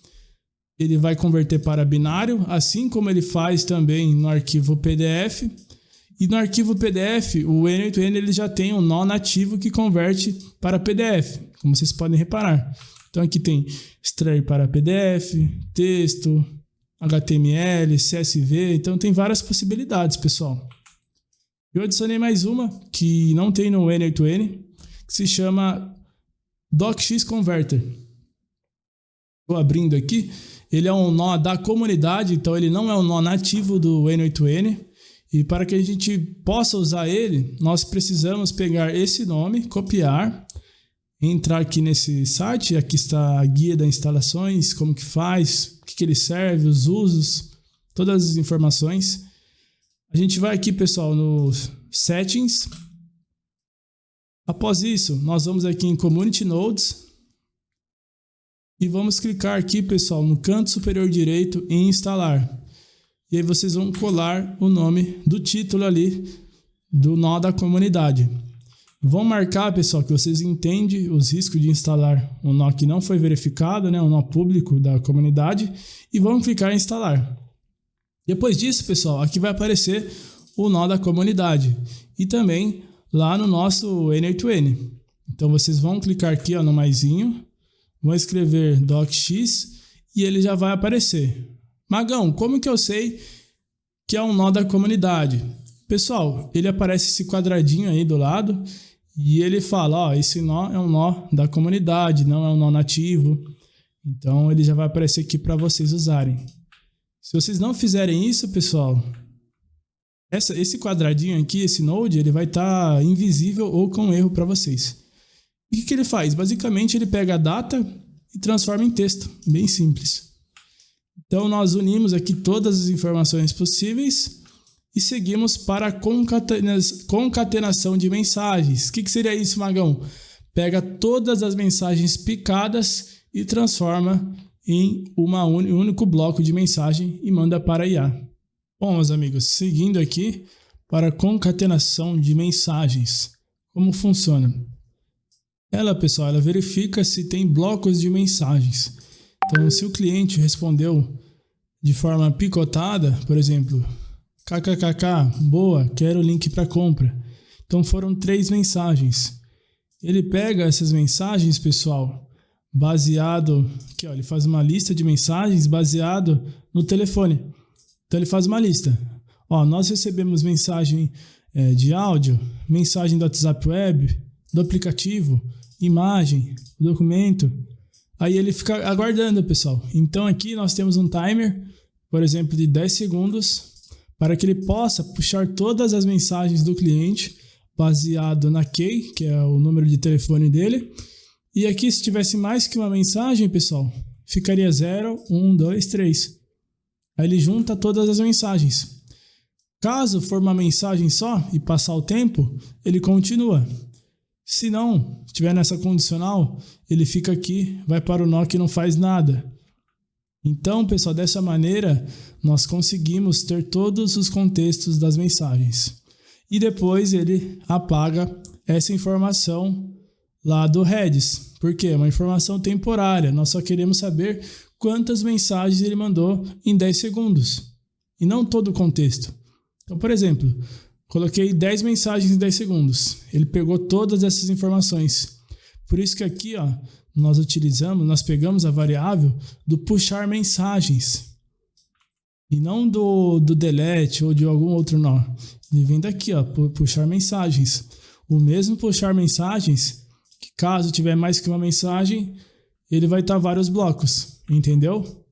ele vai converter para binário, assim como ele faz também no arquivo PDF. E no arquivo PDF, o N8N ele já tem um nó nativo que converte para PDF, como vocês podem reparar. Então aqui tem extrair para PDF, texto, HTML, CSV, então tem várias possibilidades, pessoal. Eu adicionei mais uma que não tem no N8N, que se chama DocX Converter. Estou abrindo aqui, ele é um nó da comunidade, então ele não é um nó nativo do N8N. E para que a gente possa usar ele, nós precisamos pegar esse nome, copiar, entrar aqui nesse site, aqui está a guia das instalações, como que faz, o que ele serve, os usos, todas as informações. A gente vai aqui, pessoal, no Settings. Após isso, nós vamos aqui em Community Nodes e vamos clicar aqui, pessoal, no canto superior direito em Instalar. E aí vocês vão colar o nome do título ali do nó da comunidade. Vão marcar, pessoal, que vocês entendem os riscos de instalar um nó que não foi verificado, né, um nó público da comunidade, e vão clicar em instalar. Depois disso, pessoal, aqui vai aparecer o nó da comunidade e também lá no nosso N8N. Então vocês vão clicar aqui, ó, no maisinho, vão escrever docx e ele já vai aparecer. Magão, como que eu sei que é um nó da comunidade? Pessoal, ele aparece esse quadradinho aí do lado e ele fala, ó, esse nó é um nó da comunidade, não é um nó nativo. Então ele já vai aparecer aqui para vocês usarem. Se vocês não fizerem isso, pessoal, esse quadradinho aqui, esse node, ele vai estar invisível ou com erro para vocês. E o que ele faz? Basicamente ele pega a data e transforma em texto, bem simples. Então nós unimos aqui todas as informações possíveis e seguimos para a concatenação de mensagens. O que seria isso, Magão? Pega todas as mensagens picadas e transforma em um único bloco de mensagem e manda para a IA. Bom, meus amigos, seguindo aqui para a concatenação de mensagens. Como funciona? Ela, pessoal, ela verifica se tem blocos de mensagens. Então, se o cliente respondeu de forma picotada, por exemplo, kkkk, boa, quero o link para compra. Então foram 3 mensagens. Ele pega essas mensagens, pessoal, baseado, aqui, ó, ele faz uma lista de mensagens baseado no telefone. Então ele faz uma lista. Ó, nós recebemos mensagem de áudio, mensagem do WhatsApp Web, do aplicativo, imagem, documento. Aí ele fica aguardando, pessoal. Então aqui nós temos um timer, por exemplo, de 10 segundos, para que ele possa puxar todas as mensagens do cliente, baseado na key, que é o número de telefone dele. E aqui, se tivesse mais que uma mensagem, pessoal, ficaria 0, 1, 2, 3. Aí ele junta todas as mensagens. Caso for uma mensagem só e passar o tempo, ele continua. Se não estiver nessa condicional, ele fica aqui, vai para o NOC e não faz nada. Então, pessoal, dessa maneira, nós conseguimos ter todos os contextos das mensagens. E depois ele apaga essa informação lá do Redis. Por quê? É uma informação temporária. Nós só queremos saber quantas mensagens ele mandou em 10 segundos. E não todo o contexto. Então, por exemplo, coloquei 10 mensagens em 10 segundos. Ele pegou todas essas informações. Por isso que aqui, ó, nós pegamos a variável do puxar mensagens. E não do delete ou de algum outro nó. Ele vem daqui, ó, puxar mensagens. O mesmo puxar mensagens, que caso tiver mais que uma mensagem, ele vai estar vários blocos, entendeu?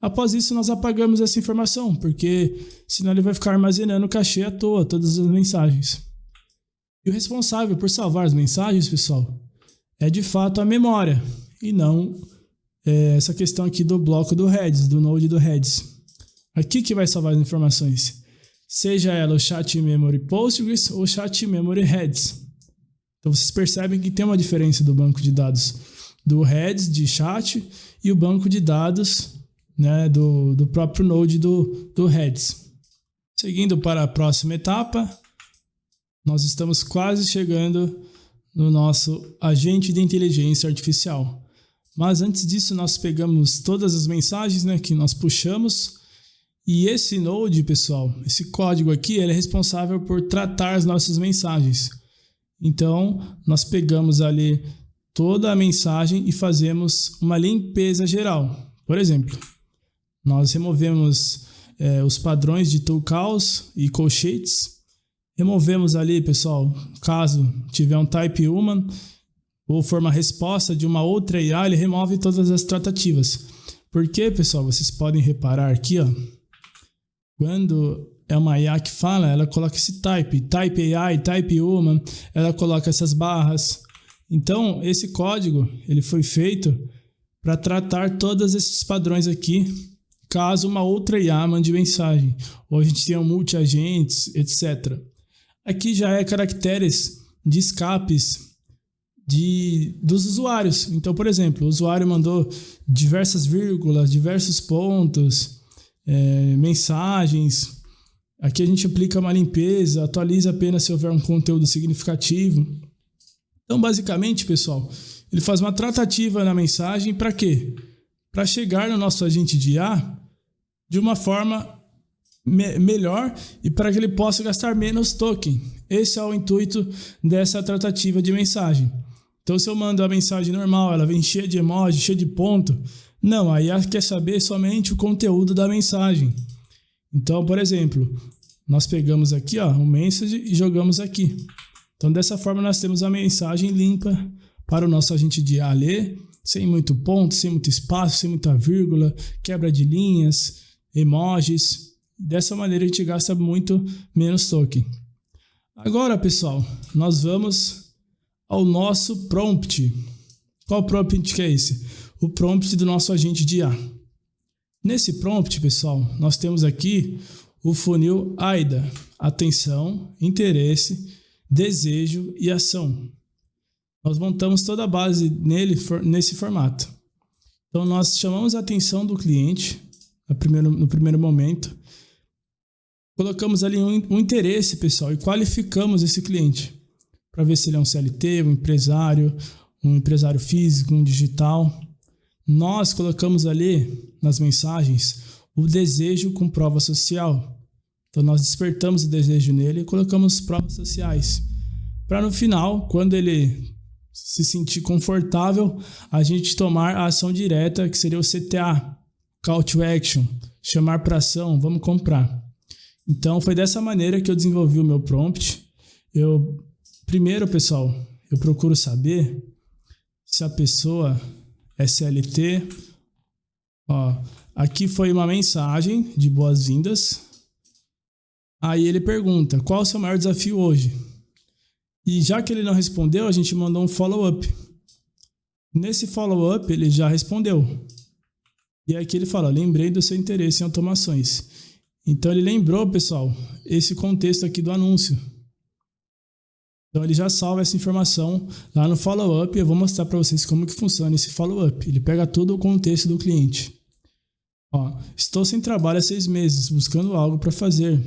Após isso, nós apagamos essa informação, porque senão ele vai ficar armazenando cachê à toa, todas as mensagens. E o responsável por salvar as mensagens, pessoal, é de fato a memória, e não essa questão aqui do bloco do Redis, do node do Redis. Aqui que vai salvar as informações, seja ela o chat memory Postgres ou chat memory Redis. Então vocês percebem que tem uma diferença do banco de dados do Redis, de chat, e o banco de dados, né, do próprio node do Redis. Seguindo para a próxima etapa, nós estamos quase chegando no nosso agente de inteligência artificial. Mas antes disso, nós pegamos todas as mensagens, né, que nós puxamos, e esse node, pessoal, esse código aqui, ele é responsável por tratar as nossas mensagens. Então, nós pegamos ali toda a mensagem e fazemos uma limpeza geral. Por exemplo, nós removemos os padrões de toolcalls e colchetes. Removemos ali, pessoal, caso tiver um type human ou for uma resposta de uma outra IA, ele remove todas as tratativas. Porque, pessoal, vocês podem reparar aqui, ó, quando é uma IA que fala, ela coloca esse type AI, type human, ela coloca essas barras. Então, esse código ele foi feito para tratar todos esses padrões aqui, caso uma outra IA mande mensagem, ou a gente tenha multi-agentes, etc. Aqui já é caracteres de escapes dos usuários. Então, por exemplo, o usuário mandou diversas vírgulas, diversos pontos, mensagens. Aqui a gente aplica uma limpeza, atualiza apenas se houver um conteúdo significativo. Então, basicamente, pessoal, ele faz uma tratativa na mensagem para quê? Para chegar no nosso agente de IA de uma forma melhor e para que ele possa gastar menos token. Esse é o intuito dessa tratativa de mensagem. Então, se eu mando a mensagem normal, ela vem cheia de emoji, cheia de ponto. Não, a IA quer saber somente o conteúdo da mensagem. Então, por exemplo, nós pegamos aqui, ó, um message e jogamos aqui. Então, dessa forma, nós temos a mensagem limpa para o nosso agente de IA ler, sem muito ponto, sem muito espaço, sem muita vírgula, quebra de linhas, emojis. Dessa maneira, a gente gasta muito menos token. Agora, pessoal, nós vamos ao nosso prompt. Qual prompt que é esse? O prompt do nosso agente de IA. Nesse prompt, pessoal, nós temos aqui o funil AIDA, atenção, interesse, desejo e ação. Nós montamos toda a base nesse formato. Então, nós chamamos a atenção do cliente no primeiro momento, colocamos ali um interesse, pessoal, e qualificamos esse cliente para ver se ele é um CLT, um empresário físico, um digital. Nós colocamos ali nas mensagens o desejo com prova social. Então, nós despertamos o desejo nele e colocamos provas sociais. Para no final, quando ele se sentir confortável, a gente tomar a ação direta, que seria o CTA, Call to Action, chamar para ação, vamos comprar. Então, foi dessa maneira que eu desenvolvi o meu prompt. Primeiro, pessoal, eu procuro saber se a pessoa é CLT. Ó, aqui foi uma mensagem de boas-vindas. Aí ele pergunta, qual o seu maior desafio hoje? E já que ele não respondeu, a gente mandou um follow-up. Nesse follow-up, ele já respondeu. E aqui ele fala, lembrei do seu interesse em automações. Então ele lembrou, pessoal, esse contexto aqui do anúncio. Então ele já salva essa informação lá no follow-up e eu vou mostrar para vocês como que funciona esse follow-up. Ele pega todo o contexto do cliente. Ó, estou sem trabalho há 6 meses, buscando algo para fazer.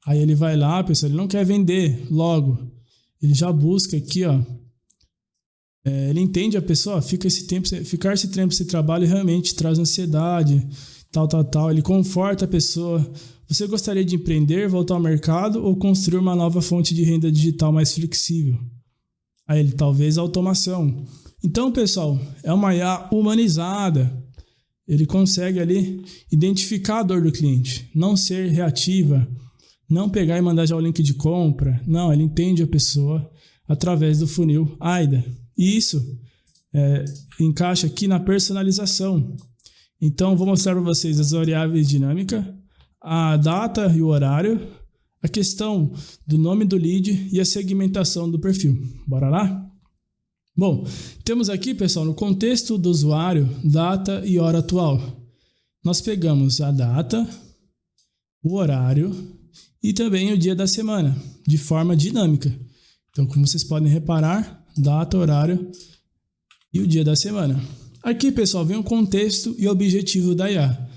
Aí ele vai lá, pessoal, ele não quer vender logo. Ele já busca aqui, ó. Ele entende a pessoa, ficar esse tempo sem trabalho realmente traz ansiedade, tal. Ele conforta a pessoa. Você gostaria de empreender, voltar ao mercado ou construir uma nova fonte de renda digital mais flexível? Aí ele, talvez automação. Então, pessoal, é uma IA humanizada. Ele consegue ali identificar a dor do cliente, não ser reativa, não pegar e mandar já o link de compra. Não, ele entende a pessoa através do funil AIDA. E isso encaixa aqui na personalização. Então, vou mostrar para vocês as variáveis dinâmicas, a data e o horário, a questão do nome do lead e a segmentação do perfil. Bora lá? Bom, temos aqui, pessoal, no contexto do usuário, data e hora atual. Nós pegamos a data, o horário e também o dia da semana, de forma dinâmica. Então, como vocês podem reparar, data, horário e o dia da semana. Aqui, pessoal, vem o contexto e o objetivo da IA.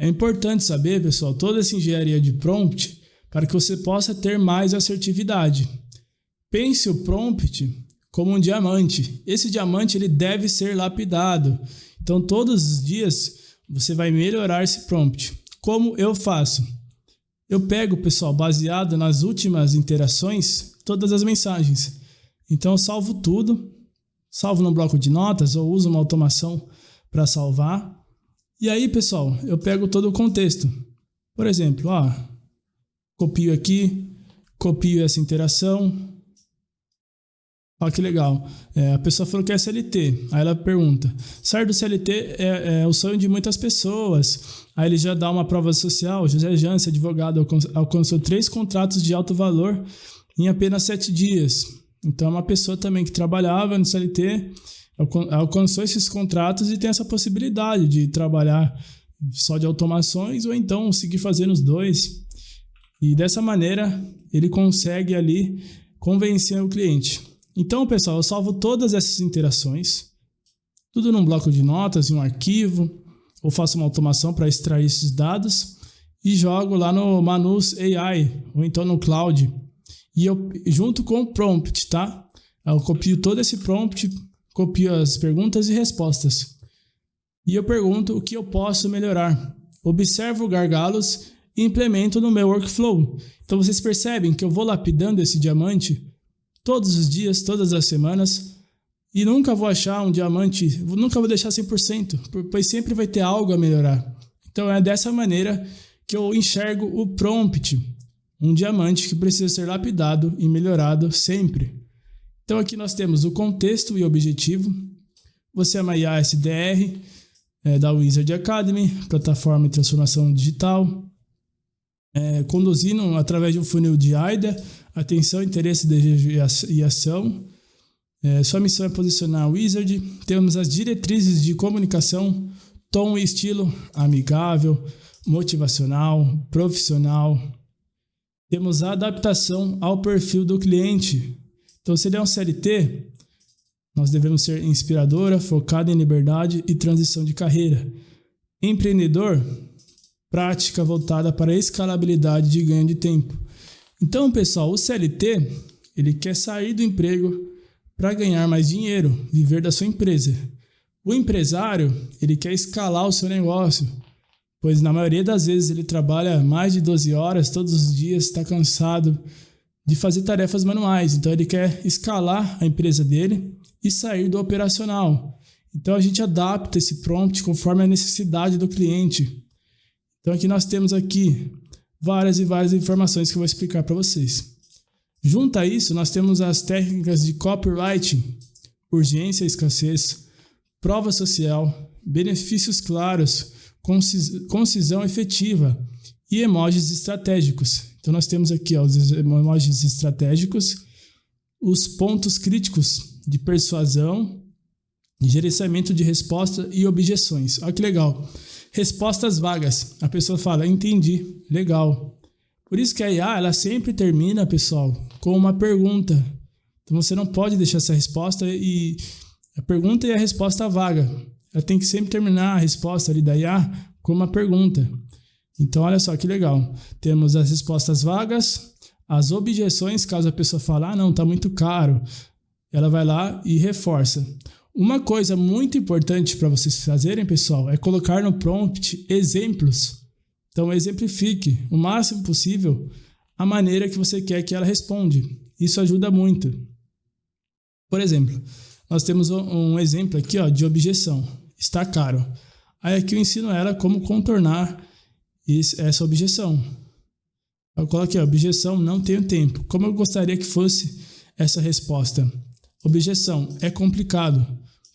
É importante saber, pessoal, toda essa engenharia de prompt para que você possa ter mais assertividade. Pense o prompt como um diamante. Esse diamante ele deve ser lapidado. Então, todos os dias você vai melhorar esse prompt. Como eu faço? Eu pego, pessoal, baseado nas últimas interações, todas as mensagens. Então, eu salvo tudo, salvo no bloco de notas ou uso uma automação para salvar. E aí, pessoal, eu pego todo o contexto. Por exemplo, copio aqui, copio essa interação. Olha que legal. A pessoa falou que é CLT. Aí ela pergunta, sair do CLT é o sonho de muitas pessoas. Aí ele já dá uma prova social. José Jance, advogado, alcançou 3 contratos de alto valor em apenas 7 dias. Então, é uma pessoa também que trabalhava no CLT, alcançou esses contratos e tem essa possibilidade de trabalhar só de automações ou então seguir fazendo os dois. E dessa maneira, ele consegue ali convencer o cliente. Então, pessoal, eu salvo todas essas interações, tudo num bloco de notas, em um arquivo, ou faço uma automação para extrair esses dados e jogo lá no Manus AI, ou então no Cloud. E eu, junto com o prompt, tá? Eu copio todo esse prompt, copio as perguntas e respostas. E eu pergunto o que eu posso melhorar. Observo gargalos e implemento no meu workflow. Então vocês percebem que eu vou lapidando esse diamante todos os dias, todas as semanas, e nunca vou achar um diamante, nunca vou deixar 100%, pois sempre vai ter algo a melhorar. Então é dessa maneira que eu enxergo o prompt, um diamante que precisa ser lapidado e melhorado sempre. Então aqui nós temos o contexto e objetivo. Você é uma IA SDR da Wizard Academy, plataforma de transformação digital, conduzindo através de um funil de AIDA, atenção, interesse, desejo e ação. Sua missão é posicionar a Wizard. Temos as diretrizes de comunicação, tom e estilo amigável, motivacional, profissional. Temos a adaptação ao perfil do cliente. Então, se ele é um CLT, nós devemos ser inspiradora, focada em liberdade e transição de carreira. Empreendedor, prática voltada para a escalabilidade de ganho de tempo. Então, pessoal, o CLT, ele quer sair do emprego para ganhar mais dinheiro, viver da sua empresa. O empresário, ele quer escalar o seu negócio, pois na maioria das vezes ele trabalha mais de 12 horas todos os dias, está cansado de fazer tarefas manuais. Então ele quer escalar a empresa dele e sair do operacional. Então a gente adapta esse prompt conforme a necessidade do cliente. Então aqui nós temos aqui várias e várias informações que eu vou explicar para vocês. Junto a isso, nós temos as técnicas de copywriting, urgência e escassez, prova social, benefícios claros, concisão efetiva e emojis estratégicos. Então nós temos aqui os emojis estratégicos, os pontos críticos de persuasão, gerenciamento de resposta e objeções. Olha que legal. Respostas vagas. A pessoa fala, entendi, legal. Por isso que a IA, ela sempre termina, pessoal, com uma pergunta. Então você não pode deixar essa resposta e a pergunta e a resposta vaga. Ela tem que sempre terminar a resposta ali da IA com uma pergunta. Então olha só que legal. Temos as respostas vagas, as objeções, caso a pessoa fale, não, está muito caro. Ela vai lá e reforça. Uma coisa muito importante para vocês fazerem, pessoal, é colocar no prompt exemplos. Então, exemplifique o máximo possível a maneira que você quer que ela responda. Isso ajuda muito. Por exemplo, nós temos um exemplo aqui de objeção. Está caro. Aí aqui eu ensino ela como contornar essa objeção. Eu coloquei objeção, não tenho tempo. Como eu gostaria que fosse essa resposta? Objeção, é complicado.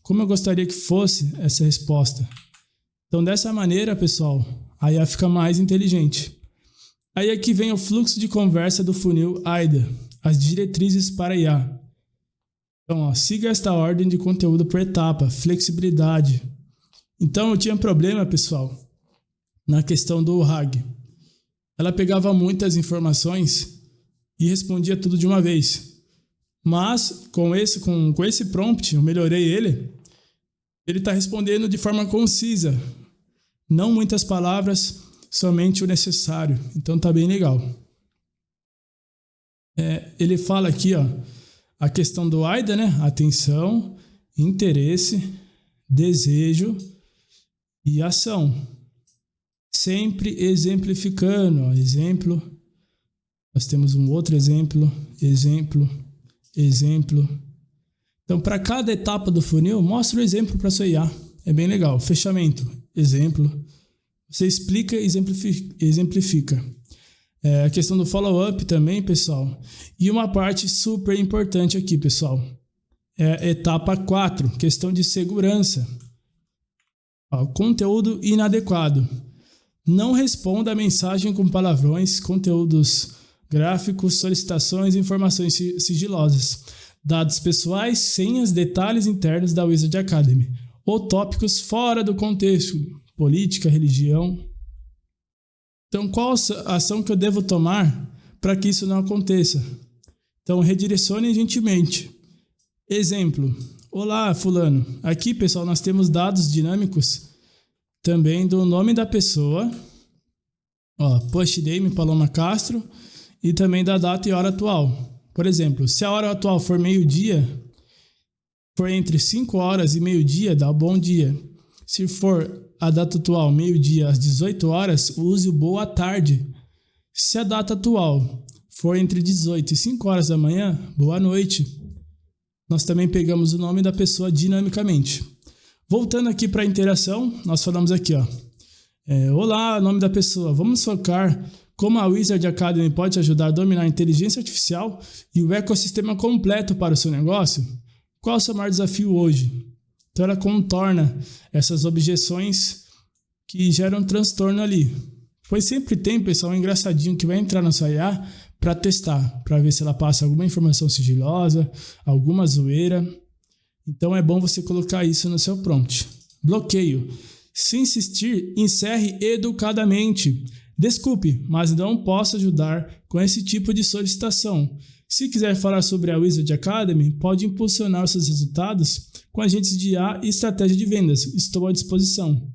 Como eu gostaria que fosse essa resposta? Então, dessa maneira, pessoal, a IA fica mais inteligente. Aí aqui vem o fluxo de conversa do funil AIDA, as diretrizes para IA. Então, siga esta ordem de conteúdo por etapa, flexibilidade. Então, eu tinha problema, pessoal, na questão do RAG. Ela pegava muitas informações e respondia tudo de uma vez. Mas, com esse prompt, eu melhorei ele. Ele está respondendo de forma concisa. Não muitas palavras, somente o necessário. Então, está bem legal. Ele fala aqui, a questão do AIDA, né? Atenção, interesse, desejo e ação. Sempre exemplificando. Exemplo. Nós temos um outro exemplo. Exemplo. Então, para cada etapa do funil, mostra o exemplo para sua IA. É bem legal. Fechamento, exemplo. Você explica e exemplifica. A questão do follow-up também, pessoal. E uma parte super importante aqui, pessoal. Etapa 4, questão de segurança. Conteúdo inadequado. Não responda a mensagem com palavrões, conteúdos gráficos, solicitações e informações sigilosas, dados pessoais, senhas, detalhes internos da Wizard Academy, ou tópicos fora do contexto, política, religião. Então, qual a ação que eu devo tomar para que isso não aconteça? Então, redirecione gentilmente. Exemplo. Olá, fulano. Aqui, pessoal, nós temos dados dinâmicos também do nome da pessoa, post name Paloma Castro, e também da data e hora atual. Por exemplo, se a hora atual for meio-dia, for entre 5 horas e meio-dia, dá bom dia. Se for a data atual, meio-dia às 18 horas, use o boa tarde. Se a data atual for entre 18 e 5 horas da manhã, boa noite. Nós também pegamos o nome da pessoa dinamicamente. Voltando aqui para a interação, nós falamos aqui, olá, nome da pessoa. Vamos focar como a Wizard Academy pode te ajudar a dominar a inteligência artificial e o ecossistema completo para o seu negócio? Qual é o seu maior desafio hoje? Então ela contorna essas objeções que geram transtorno ali. Pois sempre tem, pessoal, um engraçadinho que vai entrar na sua IA para testar, para ver se ela passa alguma informação sigilosa, alguma zoeira. Então é bom você colocar isso no seu prompt. Bloqueio. Se insistir, encerre educadamente. Desculpe, mas não posso ajudar com esse tipo de solicitação. Se quiser falar sobre a Wizard Academy, pode impulsionar seus resultados com agentes de IA e estratégia de vendas. Estou à disposição.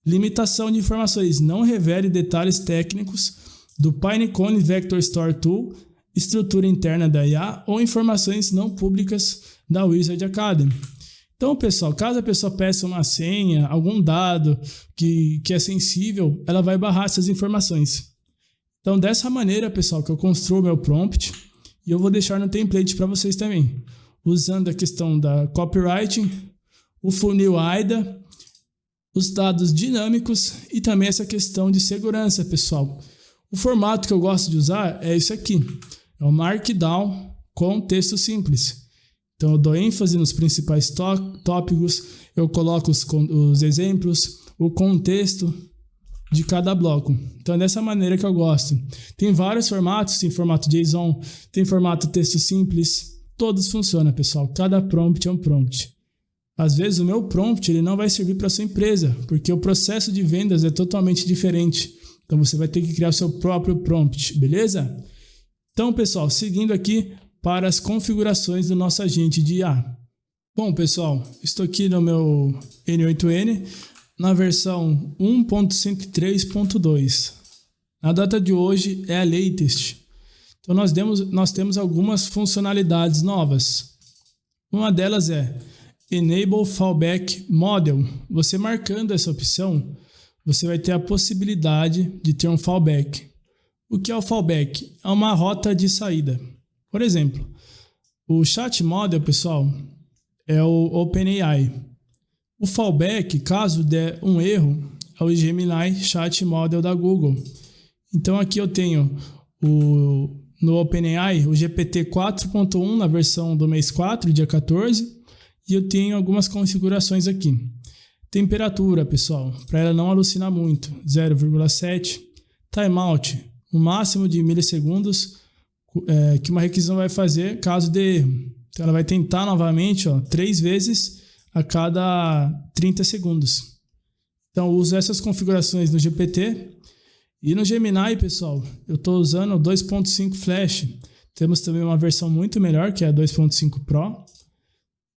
Limitação de informações. Não revele detalhes técnicos do Pinecone Vector Store Tool, estrutura interna da IA ou informações não públicas da Wizard Academy. Então, pessoal, caso a pessoa peça uma senha, algum dado que é sensível, ela vai barrar essas informações. Então, dessa maneira, pessoal, que eu construo meu prompt, e eu vou deixar no template para vocês também, usando a questão da copywriting, o funil AIDA, os dados dinâmicos e também essa questão de segurança, pessoal. O formato que eu gosto de usar é esse aqui. é o Markdown com texto simples. Então eu dou ênfase nos principais tópicos, eu coloco os exemplos, o contexto de cada bloco. Então é dessa maneira que eu gosto. Tem vários formatos, tem formato JSON, tem formato texto simples, todos funcionam, pessoal. Cada prompt é um prompt. Às vezes o meu prompt ele não vai servir para a sua empresa, porque o processo de vendas é totalmente diferente. Então você vai ter que criar o seu próprio prompt, beleza? Então, pessoal, seguindo aqui para as configurações do nosso agente de IA. Bom, pessoal, estou aqui no meu N8N, na versão 1.103.2. A data de hoje é a latest. Então nós temos algumas funcionalidades novas. Uma delas é Enable Fallback Model. Você marcando essa opção, você vai ter a possibilidade de ter um fallback. O que é o fallback? É uma rota de saída. Por exemplo, o Chat Model, pessoal, é o OpenAI. O fallback, caso der um erro, é o Gemini Chat Model da Google. Então aqui eu tenho no OpenAI o GPT 4.1 na versão do mês 4, dia 14, e eu tenho algumas configurações aqui. Temperatura, pessoal, para ela não alucinar muito, 0,7. Timeout, o máximo de milissegundos que uma requisição vai fazer caso dê erro. Então ela vai tentar novamente 3 vezes a cada 30 segundos. Então eu uso essas configurações no GPT. E no Gemini, pessoal, eu estou usando o 2.5 Flash. Temos também uma versão muito melhor, que é a 2.5 Pro.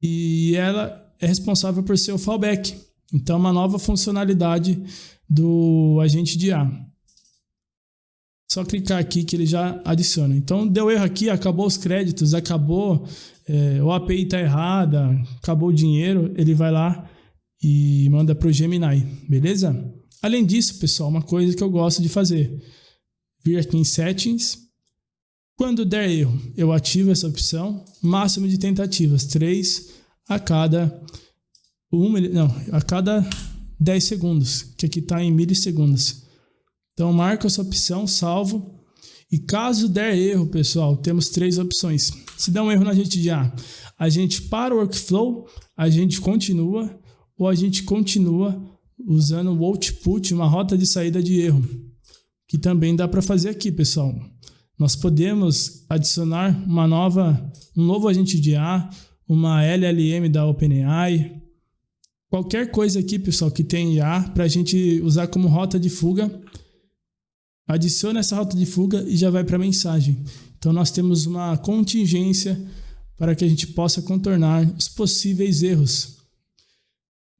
E ela é responsável por ser o fallback. Então, uma nova funcionalidade do agente de IA. Só clicar aqui que ele já adiciona. Então, deu erro aqui, acabou os créditos, acabou, o API está errada, acabou o dinheiro, ele vai lá e manda para o Gemini, beleza? Além disso, pessoal, uma coisa que eu gosto de fazer, vir aqui em Settings, quando der erro, eu ativo essa opção, máximo de tentativas, 3 a cada 10 segundos, que aqui está em milissegundos. Então, marco essa opção, salvo, e caso der erro, pessoal, temos 3 opções. Se der um erro na agente de IA, a gente para o workflow, a gente continua, ou a gente continua usando o output, uma rota de saída de erro, que também dá para fazer aqui, pessoal. Nós podemos adicionar um novo agente de IA, uma LLM da OpenAI, qualquer coisa aqui, pessoal, que tem IA, para a gente usar como rota de fuga. Adiciona essa rota de fuga e já vai para a mensagem. Então nós temos uma contingência para que a gente possa contornar os possíveis erros.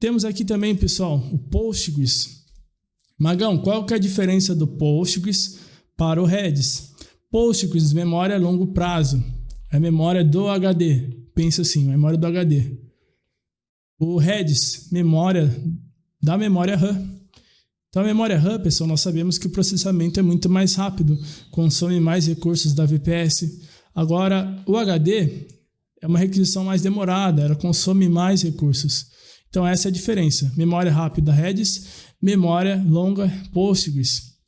Temos aqui também, pessoal, o Postgres. Magão, qual que é a diferença do Postgres para o Redis? Postgres, memória a longo prazo. É a memória do HD. Pensa assim, memória do HD. O Redis, memória da memória RAM. Então a memória RAM, pessoal, nós sabemos que o processamento é muito mais rápido, consome mais recursos da VPS. Agora, o HD é uma requisição mais demorada, ela consome mais recursos. Então essa é a diferença. Memória rápida Redis, memória longa Postgres.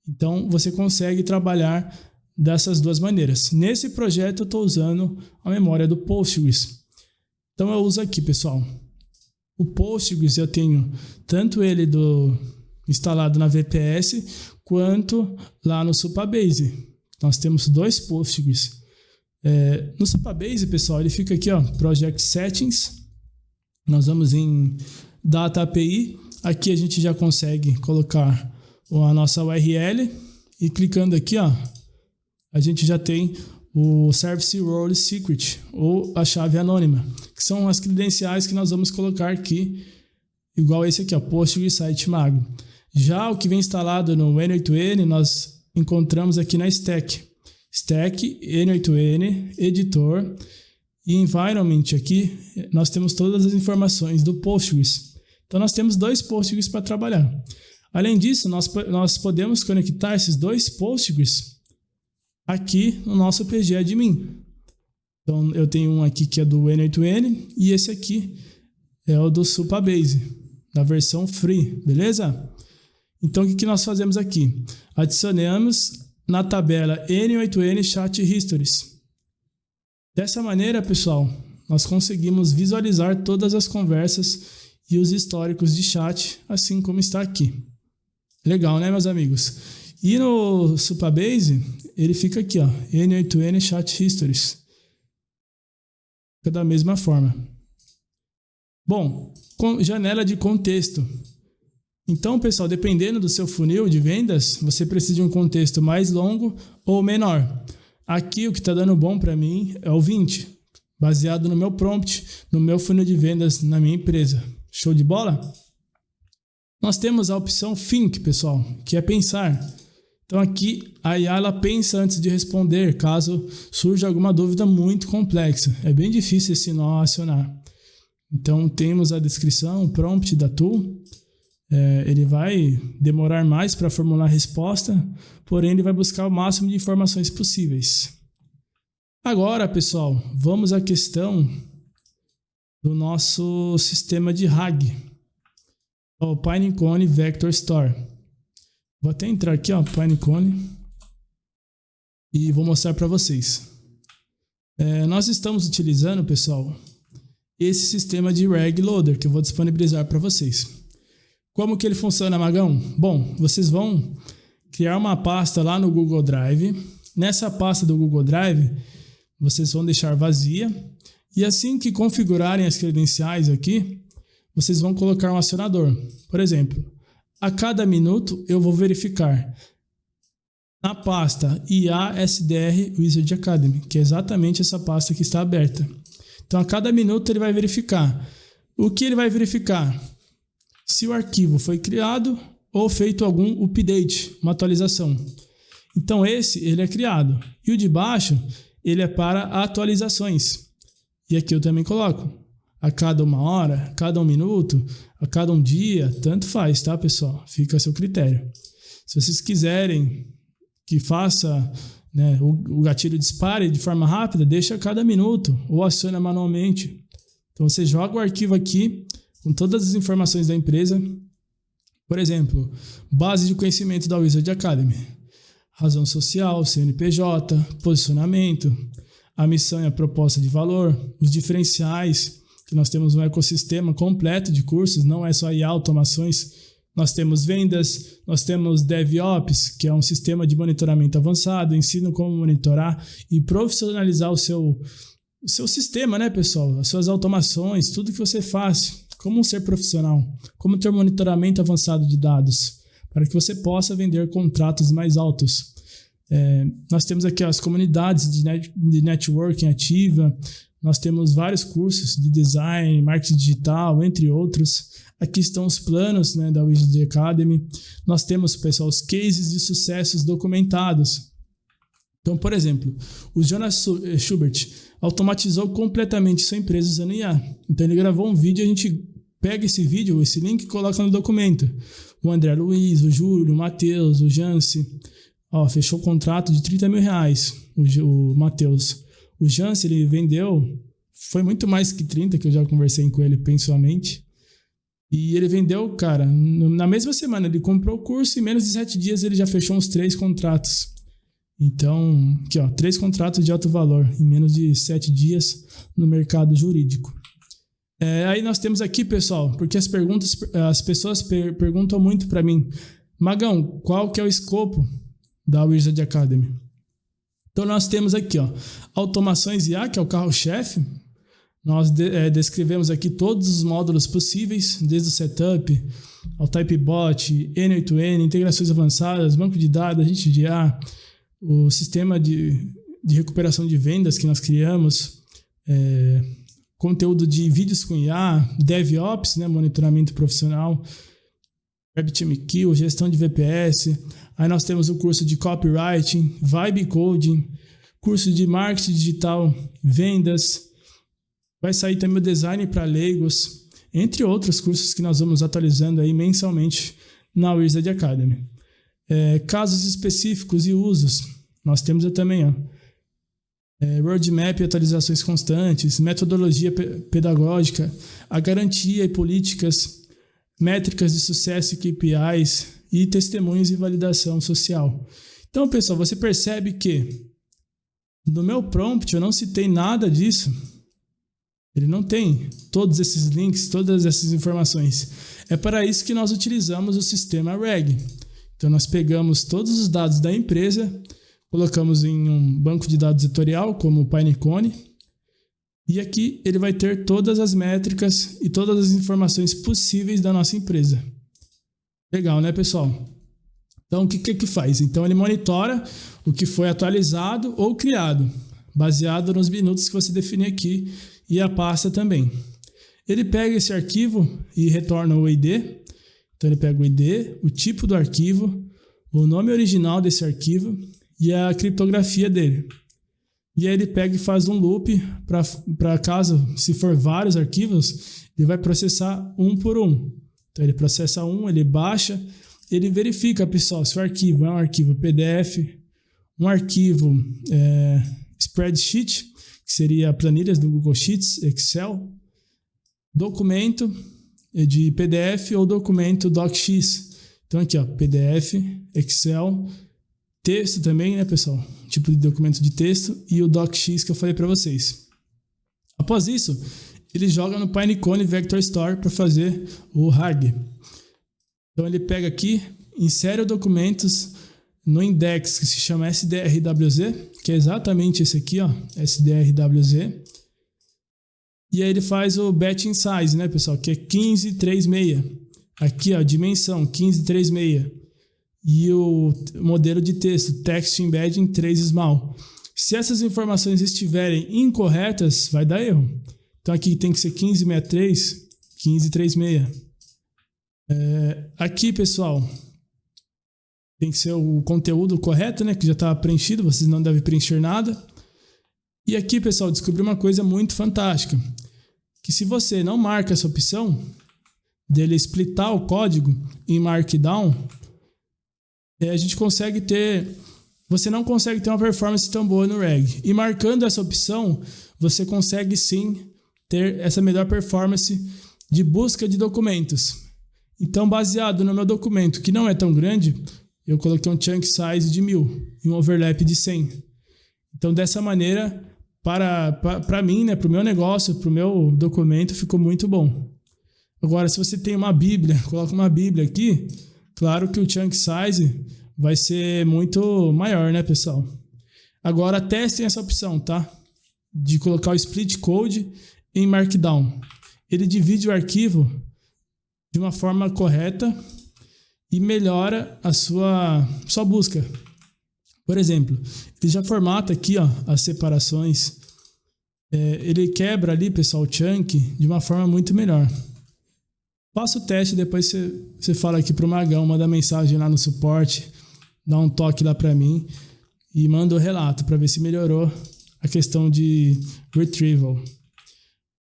Então você consegue trabalhar dessas duas maneiras. Nesse projeto eu estou usando a memória do Postgres. Então eu uso aqui, pessoal. O Postgres eu tenho tanto ele instalado na VPS quanto lá no Supabase. Nós temos 2 Postgres. No Supabase, pessoal, ele fica aqui, Project Settings. Nós vamos em Data API. Aqui a gente já consegue colocar a nossa URL e clicando aqui, a gente já tem o Service Role Secret ou a chave anônima, que são as credenciais que nós vamos colocar aqui, igual esse aqui, Postgres Site Mago. Já o que vem instalado no N8N, nós encontramos aqui na Stack. Stack, N8N, Editor e Environment aqui, nós temos todas as informações do Postgres. Então nós temos 2 Postgres para trabalhar. Além disso, nós podemos conectar esses 2 Postgres aqui no nosso PG Admin. Então eu tenho um aqui que é do N8N e esse aqui é o do Supabase, da versão free, beleza? Então o que nós fazemos aqui? Adicionamos na tabela N8N Chat Histories. Dessa maneira, pessoal, nós conseguimos visualizar todas as conversas e os históricos de chat, assim como está aqui. Legal, né, meus amigos? E no Supabase, ele fica aqui, ó, N8N Chat Histories. Fica da mesma forma. Bom, janela de contexto. Então, pessoal, dependendo do seu funil de vendas, você precisa de um contexto mais longo ou menor. Aqui, o que está dando bom para mim é o 20, baseado no meu prompt, no meu funil de vendas na minha empresa. Show de bola? Nós temos a opção Think, pessoal, que é pensar. Então, aqui, a IA ela pensa antes de responder, caso surja alguma dúvida muito complexa. É bem difícil esse nó acionar. Então, temos a descrição, o prompt da tool. Ele vai demorar mais para formular a resposta, porém ele vai buscar o máximo de informações possíveis. Agora, pessoal, vamos à questão do nosso sistema de RAG, o Pinecone Vector Store. Vou até entrar aqui, ó, Pinecone, e vou mostrar para vocês. Nós estamos utilizando, pessoal, esse sistema de RAG Loader que eu vou disponibilizar para vocês. Como que ele funciona, Magão? Bom, vocês vão criar uma pasta lá no Google Drive. Nessa pasta do Google Drive, vocês vão deixar vazia. E assim que configurarem as credenciais aqui, vocês vão colocar um acionador. Por exemplo, a cada minuto eu vou verificar na pasta IA/SDR Wizard Academy, que é exatamente essa pasta que está aberta. Então, a cada minuto ele vai verificar. O que ele vai verificar? Se o arquivo foi criado ou feito algum update, uma atualização. Então ele é criado. E o de baixo, ele é para atualizações. E aqui eu também coloco. A cada 1 hora, a cada 1 minuto, a cada 1 dia, tanto faz, tá, pessoal? Fica a seu critério. Se vocês quiserem que faça, né, o gatilho dispare de forma rápida, deixa a cada minuto ou aciona manualmente. Então você joga o arquivo aqui com todas as informações da empresa. Por exemplo, base de conhecimento da Wizard Academy, razão social, CNPJ, posicionamento, a missão e a proposta de valor, os diferenciais, que nós temos um ecossistema completo de cursos, não é só IA, automações, nós temos vendas, nós temos DevOps, que é um sistema de monitoramento avançado, ensino como monitorar e profissionalizar o seu sistema, né, pessoal? As suas automações, tudo que você faz. Como ser profissional, como ter monitoramento avançado de dados, para que você possa vender contratos mais altos. Nós temos aqui as comunidades de networking ativa, nós temos vários cursos de design, marketing digital, entre outros. Aqui estão os planos, né, da Wizard Academy. Nós temos, pessoal, os cases de sucessos documentados. Então, por exemplo, o Jonas Schubert automatizou completamente sua empresa usando IA. Então ele gravou um vídeo, a gente pega esse vídeo, esse link e coloca no documento. O André Luiz, o Júlio, o Matheus, o Janse, fechou o contrato de R$30 mil, o Matheus. O Janse, ele vendeu, foi muito mais que 30, que eu já conversei com ele pessoalmente. E ele vendeu, cara, na mesma semana, ele comprou o curso e em menos de 7 dias ele já fechou uns 3 contratos. Então, aqui, 3 contratos de alto valor em menos de 7 dias no mercado jurídico. Aí nós temos aqui, pessoal, porque as pessoas perguntam muito para mim, Magão, qual que é o escopo da Wizard Academy? Então nós temos aqui, automações IA, que é o carro-chefe. Nós descrevemos aqui todos os módulos possíveis, desde o setup, ao typebot, N8N, integrações avançadas, banco de dados, agente de IA, o sistema de recuperação de vendas que nós criamos, conteúdo de vídeos com IA, DevOps, né, monitoramento profissional, RabbitMQ, gestão de VPS. Aí nós temos o curso de copywriting, vibe coding, curso de marketing digital, vendas. Vai sair também o design para leigos, entre outros cursos que nós vamos atualizando aí mensalmente na Wizard Academy. Casos específicos e usos, nós temos também, roadmap e atualizações constantes, metodologia pedagógica, a garantia e políticas, métricas de sucesso e KPIs e testemunhos e validação social. Então, pessoal, você percebe que no meu prompt eu não citei nada disso. Ele não tem todos esses links, todas essas informações. É para isso que nós utilizamos o sistema RAG. Então, nós pegamos todos os dados da empresa, colocamos em um banco de dados setorial, como o Pinecone, e aqui ele vai ter todas as métricas e todas as informações possíveis da nossa empresa. Legal, né, pessoal? Então, o que faz? Então, ele monitora o que foi atualizado ou criado, baseado nos minutos que você definir aqui, e a pasta também. Ele pega esse arquivo e retorna o ID. Então ele pega o ID, o tipo do arquivo, o nome original desse arquivo e a criptografia dele. E aí ele pega e faz um loop para caso, se for vários arquivos, ele vai processar um por um. Então ele processa um, ele baixa, ele verifica, pessoal, se o arquivo é um arquivo PDF, um arquivo spreadsheet, que seria planilhas do Google Sheets, Excel, documento de PDF ou documento DocX. Então aqui, ó, PDF, Excel, texto também, né, pessoal? Tipo de documento de texto e o DocX que eu falei para vocês. Após isso, ele joga no Pinecone Vector Store para fazer o RAG. Então ele pega aqui, insere os documentos no index que se chama SDRWZ, que é exatamente esse aqui, ó, SDRWZ. E aí ele faz o batching size, né, pessoal, que é 1536. Aqui, ó, dimensão 1536. E o modelo de texto, text embedding 3 small. Se essas informações estiverem incorretas, vai dar erro. Então aqui tem que ser 1563, 1536. Aqui, pessoal, tem que ser o conteúdo correto, né? Que já está preenchido, vocês não devem preencher nada. E aqui, pessoal, descobri uma coisa muito fantástica. Que se você não marca essa opção dele splitar o código em Markdown, a gente consegue ter... Você não consegue ter uma performance tão boa no RAG. E marcando essa opção, você consegue sim ter essa melhor performance de busca de documentos. Então, baseado no meu documento, que não é tão grande, eu coloquei um chunk size de 1000 e um overlap de 100. Então, dessa maneira, para mim, né, para o meu negócio, para o meu documento, ficou muito bom. Agora, se você tem uma Bíblia, coloca uma Bíblia aqui, claro que o chunk size vai ser muito maior, né, pessoal? Agora, testem essa opção, tá? De colocar o split code em Markdown. Ele divide o arquivo de uma forma correta e melhora a sua busca. Por exemplo, ele já formata aqui, ó, as separações. Ele quebra ali, pessoal, o chunk de uma forma muito melhor. Faça o teste, depois você fala aqui pro Magão, manda mensagem lá no suporte, dá um toque lá para mim e manda o relato para ver se melhorou a questão de retrieval.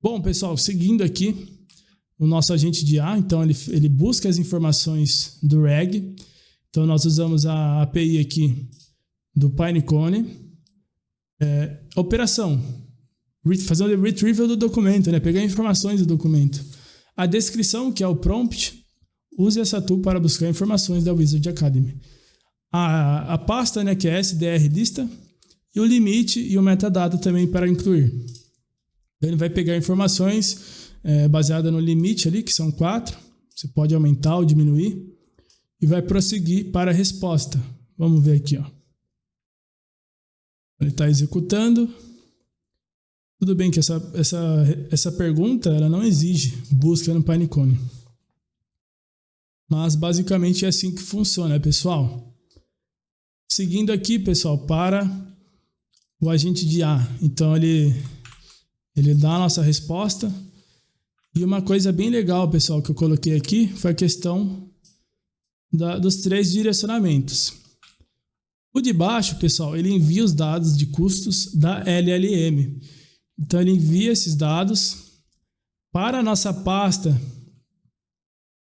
Bom, pessoal, seguindo aqui, o nosso agente de IA, então ele busca as informações do RAG. Então nós usamos a API aqui do Pinecone. Operação, fazer o retrieval do documento, né? Pegar informações do documento. A descrição, que é o prompt, use essa tool para buscar informações da Wizard Academy. A pasta, né, que é SDR lista, e o limite e o metadata também para incluir. Então ele vai pegar informações baseada no limite ali, que são 4. Você pode aumentar ou diminuir. E vai prosseguir para a resposta. Vamos ver aqui, ó. Ele está executando. Tudo bem que essa pergunta ela não exige busca no Pinecone. Mas basicamente é assim que funciona, pessoal. Seguindo aqui, pessoal, para o agente de IA. Então ele dá a nossa resposta. E uma coisa bem legal, pessoal, que eu coloquei aqui foi a questão dos 3 direcionamentos. O de baixo, pessoal, ele envia os dados de custos da LLM. Então ele envia esses dados para a nossa pasta,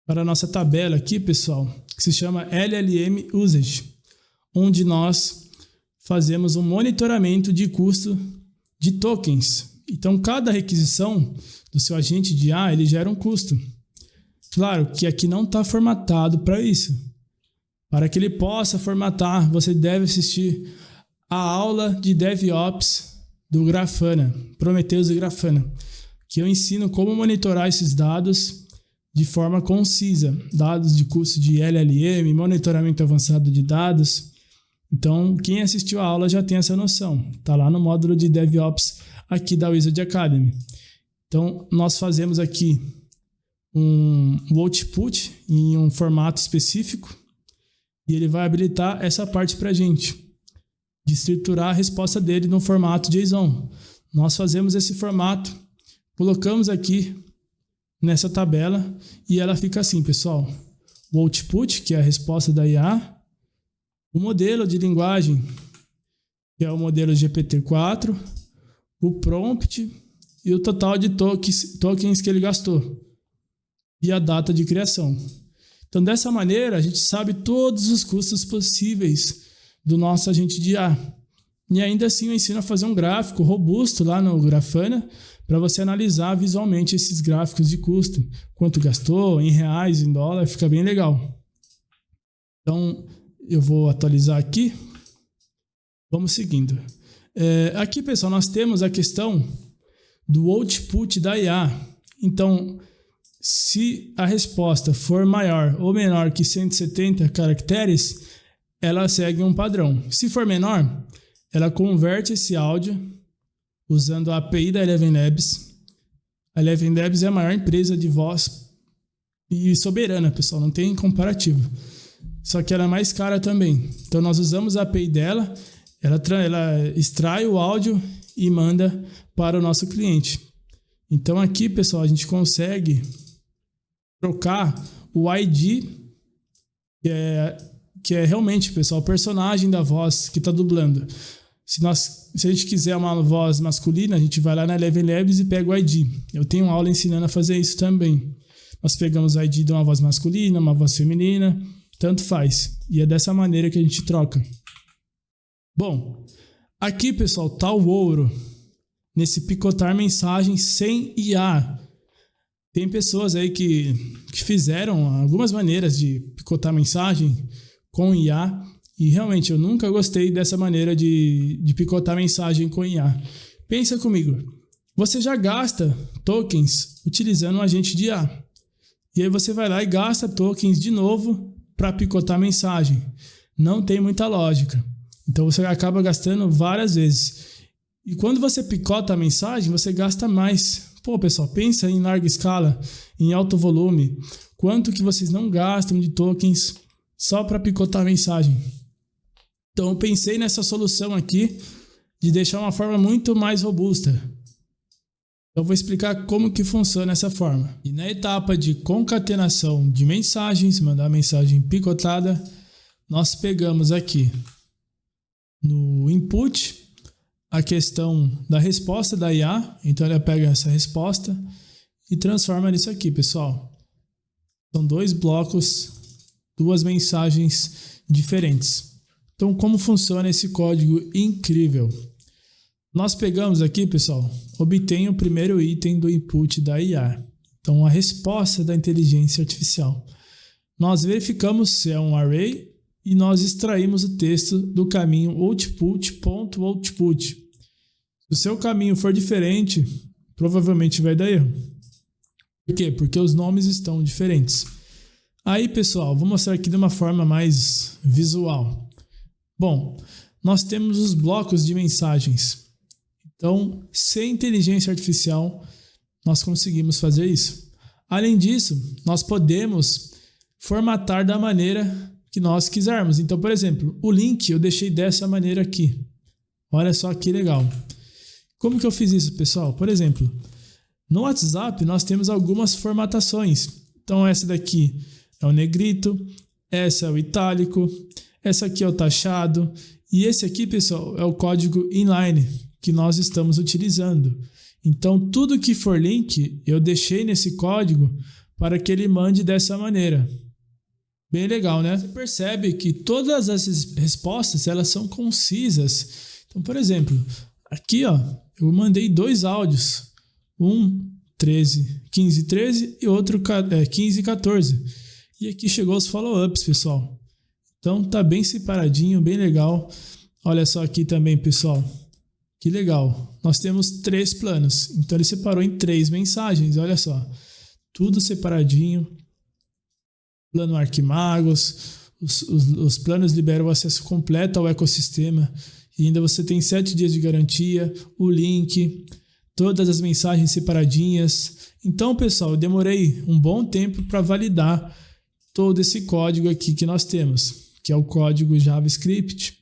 para a nossa tabela aqui, pessoal, que se chama LLM Usage, onde nós fazemos um monitoramento de custo de tokens. Então cada requisição do seu agente de IA, ele gera um custo. Claro que aqui não está formatado para isso. Para que ele possa formatar, você deve assistir a aula de DevOps do Grafana, Prometheus e Grafana, que eu ensino como monitorar esses dados de forma concisa, dados de curso de LLM, monitoramento avançado de dados. Então, quem assistiu a aula já tem essa noção. Está lá no módulo de DevOps aqui da Wizard Academy. Então, nós fazemos aqui um output em um formato específico e ele vai habilitar essa parte para a gente, de estruturar a resposta dele no formato JSON. Nós fazemos esse formato, colocamos aqui nessa tabela e ela fica assim, pessoal. O output, que é a resposta da IA, o modelo de linguagem, que é o modelo GPT-4, o prompt e o total de tokens que ele gastou e a data de criação. Então, dessa maneira, a gente sabe todos os custos possíveis do nosso agente de IA. E ainda assim eu ensino a fazer um gráfico robusto lá no Grafana para você analisar visualmente esses gráficos de custo. Quanto gastou, em reais, em dólar, fica bem legal. Então, eu vou atualizar aqui. Vamos seguindo. Aqui, pessoal, nós temos a questão do output da IA. Então, se a resposta for maior ou menor que 170 caracteres, ela segue um padrão. Se for menor, ela converte esse áudio usando a API da Eleven Labs. A Eleven Labs é a maior empresa de voz e soberana, pessoal, não tem comparativo. Só que ela é mais cara também. Então, nós usamos a API dela, ela extrai o áudio e manda para o nosso cliente. Então, aqui, pessoal, a gente consegue trocar o ID, que é realmente, pessoal, o personagem da voz que está dublando. Se a gente quiser uma voz masculina, a gente vai lá na Eleven Labs e pega o ID. Eu tenho uma aula ensinando a fazer isso também. Nós pegamos o ID de uma voz masculina, uma voz feminina, tanto faz. E é dessa maneira que a gente troca. Bom, aqui, pessoal, tá o ouro nesse picotar mensagens sem IA. Tem pessoas aí que fizeram algumas maneiras de picotar mensagem com IA e realmente eu nunca gostei dessa maneira de picotar mensagem com IA. Pensa comigo, você já gasta tokens utilizando um agente de IA e aí você vai lá e gasta tokens de novo para picotar mensagem. Não tem muita lógica. Então você acaba gastando várias vezes. E quando você picota a mensagem, você gasta mais. Pô, pessoal, pensa em larga escala, em alto volume. Quanto que vocês não gastam de tokens só para picotar a mensagem? Então, eu pensei nessa solução aqui de deixar uma forma muito mais robusta. Eu vou explicar como que funciona essa forma. E na etapa de concatenação de mensagens, mandar mensagem picotada, nós pegamos aqui no input a questão da resposta da IA, então ela pega essa resposta e transforma nisso aqui, pessoal. São dois blocos, duas mensagens diferentes. Então, como funciona esse código incrível? Nós pegamos aqui, pessoal, obtém o primeiro item do input da IA. Então, a resposta da inteligência artificial. Nós verificamos se é um array e nós extraímos o texto do caminho output.output. Se o seu caminho for diferente, provavelmente vai dar erro. Por quê? Porque os nomes estão diferentes. Aí, pessoal, vou mostrar aqui de uma forma mais visual. Bom, nós temos os blocos de mensagens. Então, sem inteligência artificial, nós conseguimos fazer isso. Além disso, nós podemos formatar da maneira que nós quisermos. Então, por exemplo, o link eu deixei dessa maneira aqui. Olha só que legal. Como que eu fiz isso, pessoal? Por exemplo, no WhatsApp nós temos algumas formatações. Então, essa daqui é o negrito, essa é o itálico, essa aqui é o taxado e esse aqui, pessoal, é o código inline que nós estamos utilizando. Então, tudo que for link, eu deixei nesse código para que ele mande dessa maneira. Bem legal, né? Você percebe que todas as respostas, elas são concisas. Então, por exemplo, aqui, ó, eu mandei dois áudios. Um 15:13 e outro 15:14. E aqui chegou os follow-ups, pessoal. Então tá bem separadinho, bem legal. Olha só aqui também, pessoal. Que legal. Nós temos 3 planos. Então ele separou em 3 mensagens, olha só. Tudo separadinho. Plano Arquimagos. Os planos liberam o acesso completo ao ecossistema. E ainda você tem 7 dias de garantia, o link, todas as mensagens separadinhas. Então, pessoal, eu demorei um bom tempo para validar todo esse código aqui que nós temos, que é o código JavaScript.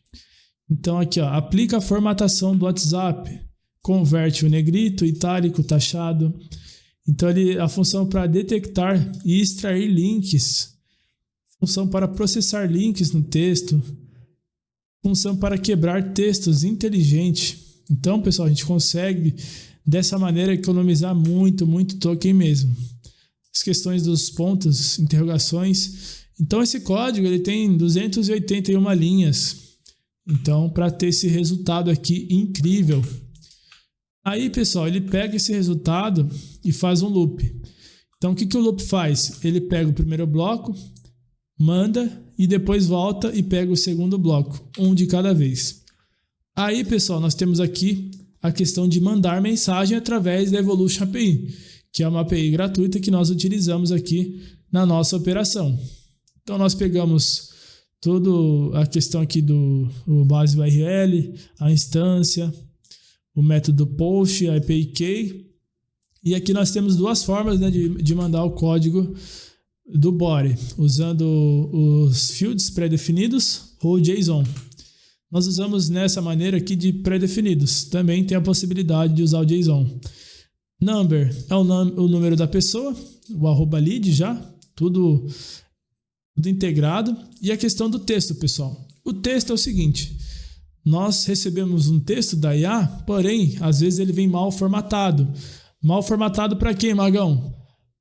Então aqui, ó, aplica a formatação do WhatsApp, converte o negrito, itálico, taxado. Então a função para detectar e extrair links, função para processar links no texto, função para quebrar textos inteligente. Então, pessoal, a gente consegue dessa maneira economizar muito token mesmo. As questões dos pontos, interrogações. Então esse código ele tem 281 linhas. Então, para ter esse resultado aqui incrível. Aí, pessoal, ele pega esse resultado e faz um loop. Então, o que o loop faz? Ele pega o primeiro bloco, manda e depois volta e pega o segundo bloco, um de cada vez. Aí, pessoal, nós temos aqui a questão de mandar mensagem através da Evolution API, que é uma API gratuita que nós utilizamos aqui na nossa operação. Então, nós pegamos toda a questão aqui do base URL, a instância, o método post, a API key. E aqui nós temos 2 formas, né, de mandar o código do body, usando os fields pré-definidos ou JSON. Nós usamos nessa maneira aqui de pré-definidos. Também tem a possibilidade de usar o JSON. Number é o número da pessoa, o @lead já, tudo integrado. E a questão do texto, pessoal. O texto é o seguinte: nós recebemos um texto da IA, porém, às vezes ele vem mal formatado. Mal formatado para quem, Magão?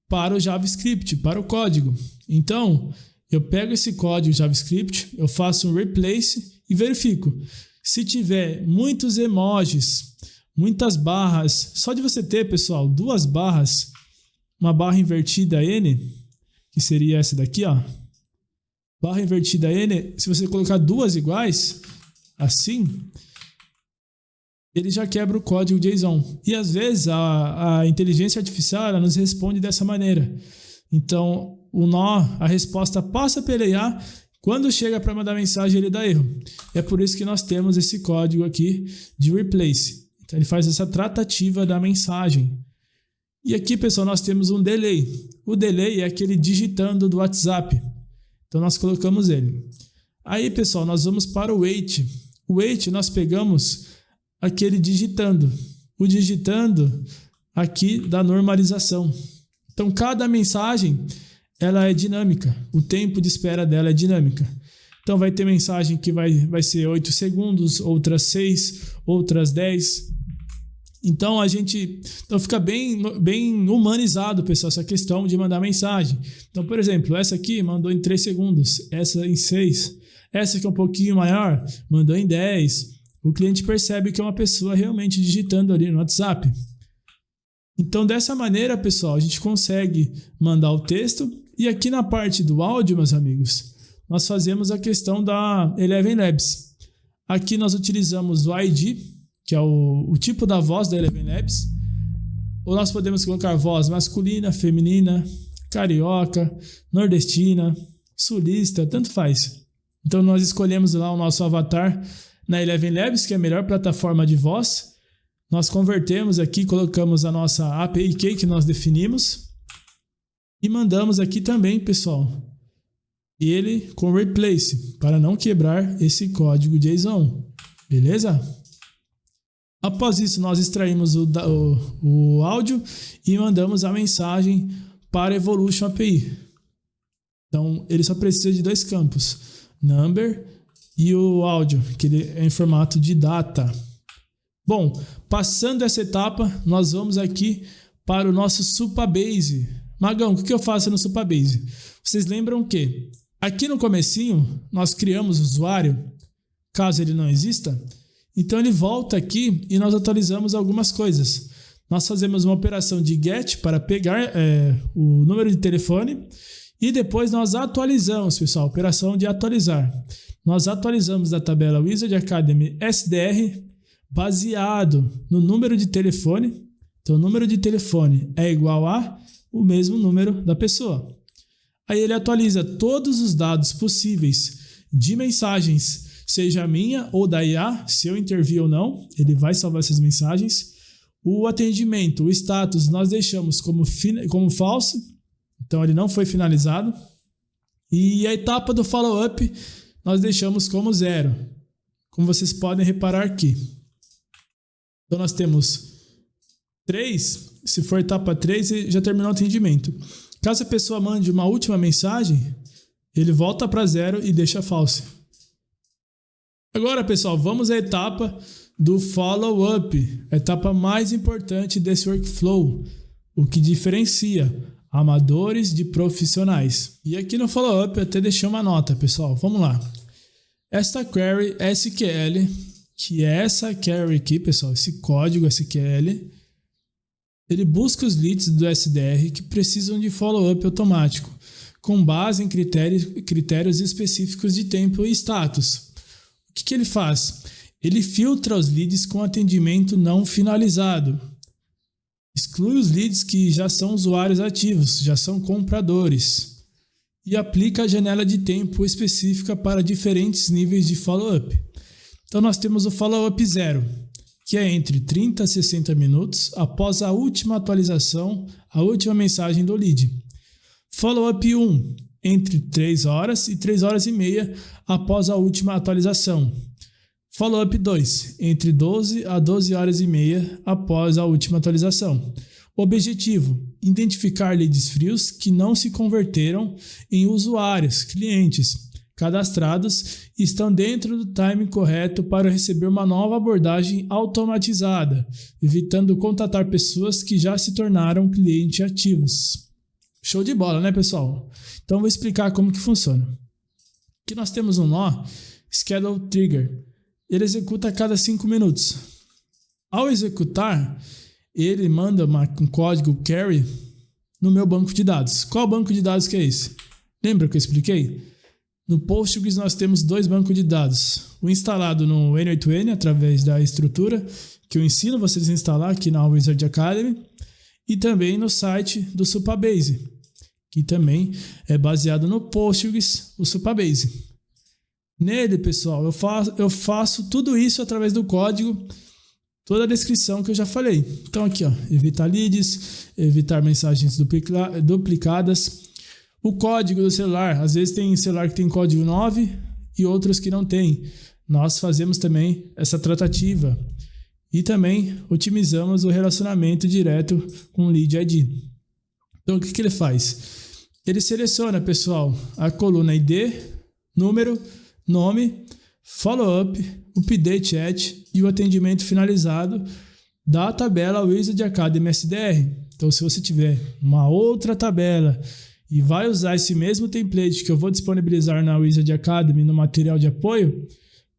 Para o JavaScript, para o código. Então, eu pego esse código JavaScript, eu faço um replace e verifico. Se tiver muitos emojis, muitas barras, só de você ter, pessoal, 2 barras, uma barra invertida N, que seria essa daqui, ó. Barra invertida N, se você colocar 2 iguais, assim, ele já quebra o código JSON. E às vezes a inteligência artificial ela nos responde dessa maneira. Então, a resposta passa pela IA, quando chega para mandar mensagem ele dá erro. É por isso que nós temos esse código aqui de replace. Então ele faz essa tratativa da mensagem. E aqui, pessoal, nós temos um delay. O delay é aquele digitando do WhatsApp. Então nós colocamos ele. Aí, pessoal, nós vamos para o wait. O wait nós pegamos aquele digitando. O digitando aqui da normalização. Então cada mensagem ela é dinâmica. O tempo de espera dela é dinâmica. Então vai ter mensagem que vai ser 8 segundos, outras 6, outras 10. Então fica bem humanizado, pessoal, essa questão de mandar mensagem. Então, por exemplo, essa aqui mandou em 3 segundos, essa em 6, essa que é um pouquinho maior, mandou em 10. O cliente percebe que é uma pessoa realmente digitando ali no WhatsApp. Então, dessa maneira, pessoal, a gente consegue mandar o texto. E aqui na parte do áudio, meus amigos, nós fazemos a questão da Eleven Labs. Aqui nós utilizamos o ID, que é o tipo da voz da Eleven Labs. Ou nós podemos colocar voz masculina, feminina, carioca, nordestina, sulista, tanto faz. Então nós escolhemos lá o nosso avatar na Eleven Labs, que é a melhor plataforma de voz. Nós convertemos aqui, colocamos a nossa API key que nós definimos e mandamos aqui também, pessoal, ele com replace, para não quebrar esse código JSON, beleza? Após isso, nós extraímos o áudio e mandamos a mensagem para a Evolution API. Então, ele só precisa de 2 campos, number e o áudio, que ele é em formato de data. Bom, passando essa etapa, nós vamos aqui para o nosso Supabase. Magão, o que eu faço no Supabase? Vocês lembram que aqui no comecinho nós criamos o usuário, caso ele não exista. Então ele volta aqui e nós atualizamos algumas coisas. Nós fazemos uma operação de get para pegar o número de telefone E depois nós atualizamos, pessoal, operação de atualizar. Nós atualizamos a tabela Wizard Academy SDR baseado no número de telefone. Então, o número de telefone é igual a o mesmo número da pessoa. Aí ele atualiza todos os dados possíveis de mensagens, seja a minha ou da IA, se eu intervir ou não, ele vai salvar essas mensagens. O atendimento, o status, nós deixamos como falso, então ele não foi finalizado. E a etapa do follow-up, nós deixamos como 0, como vocês podem reparar aqui. Então nós temos 3, se for etapa 3, já terminou o atendimento. Caso a pessoa mande uma última mensagem, ele volta para 0 e deixa false. Agora, pessoal, vamos à etapa do follow-up, a etapa mais importante desse workflow, o que diferencia amadores de profissionais. E aqui no follow-up eu até deixei uma nota, pessoal. Vamos lá. Esta query SQL, que é essa query aqui, pessoal, esse código SQL, ele busca os leads do SDR que precisam de follow-up automático, com base em critérios específicos de tempo e status. O que ele faz? Ele filtra os leads com atendimento não finalizado. Exclui os leads que já são usuários ativos, já são compradores. E aplica a janela de tempo específica para diferentes níveis de follow-up. Então nós temos o follow-up 0, que é entre 30 a 60 minutos após a última atualização, a última mensagem do lead. Follow-up 1, entre 3 horas e 3 horas e meia após a última atualização. Follow-up 2, entre 12 a 12 horas e meia após a última atualização. Objetivo: identificar leads frios que não se converteram em usuários, clientes, cadastrados e estão dentro do timing correto para receber uma nova abordagem automatizada, evitando contatar pessoas que já se tornaram clientes ativos. Show de bola, né, pessoal? Então vou explicar como que funciona. Aqui nós temos um nó, Schedule Trigger. Ele executa a cada 5 minutos. Ao executar, ele manda um código carry no meu banco de dados. Qual banco de dados que é esse? Lembra que eu expliquei? No Postgres nós temos 2 bancos de dados. O instalado no N8N, através da estrutura, que eu ensino vocês a instalar aqui na Wizard Academy, e também no site do Supabase, que também é baseado no Postgres, o Supabase. Nele, pessoal, eu faço tudo isso através do código, toda a descrição que eu já falei. Então aqui, ó, evitar leads, evitar mensagens duplicadas. O código do celular, às vezes tem celular que tem código 9 e outros que não tem. Nós fazemos também essa tratativa e também otimizamos o relacionamento direto com o Lead ID. Então o que ele faz? Ele seleciona, pessoal, a coluna ID, número, nome, follow-up, update chat e o atendimento finalizado da tabela Wizard Academy SDR. Então, se você tiver uma outra tabela e vai usar esse mesmo template que eu vou disponibilizar na Wizard Academy no material de apoio,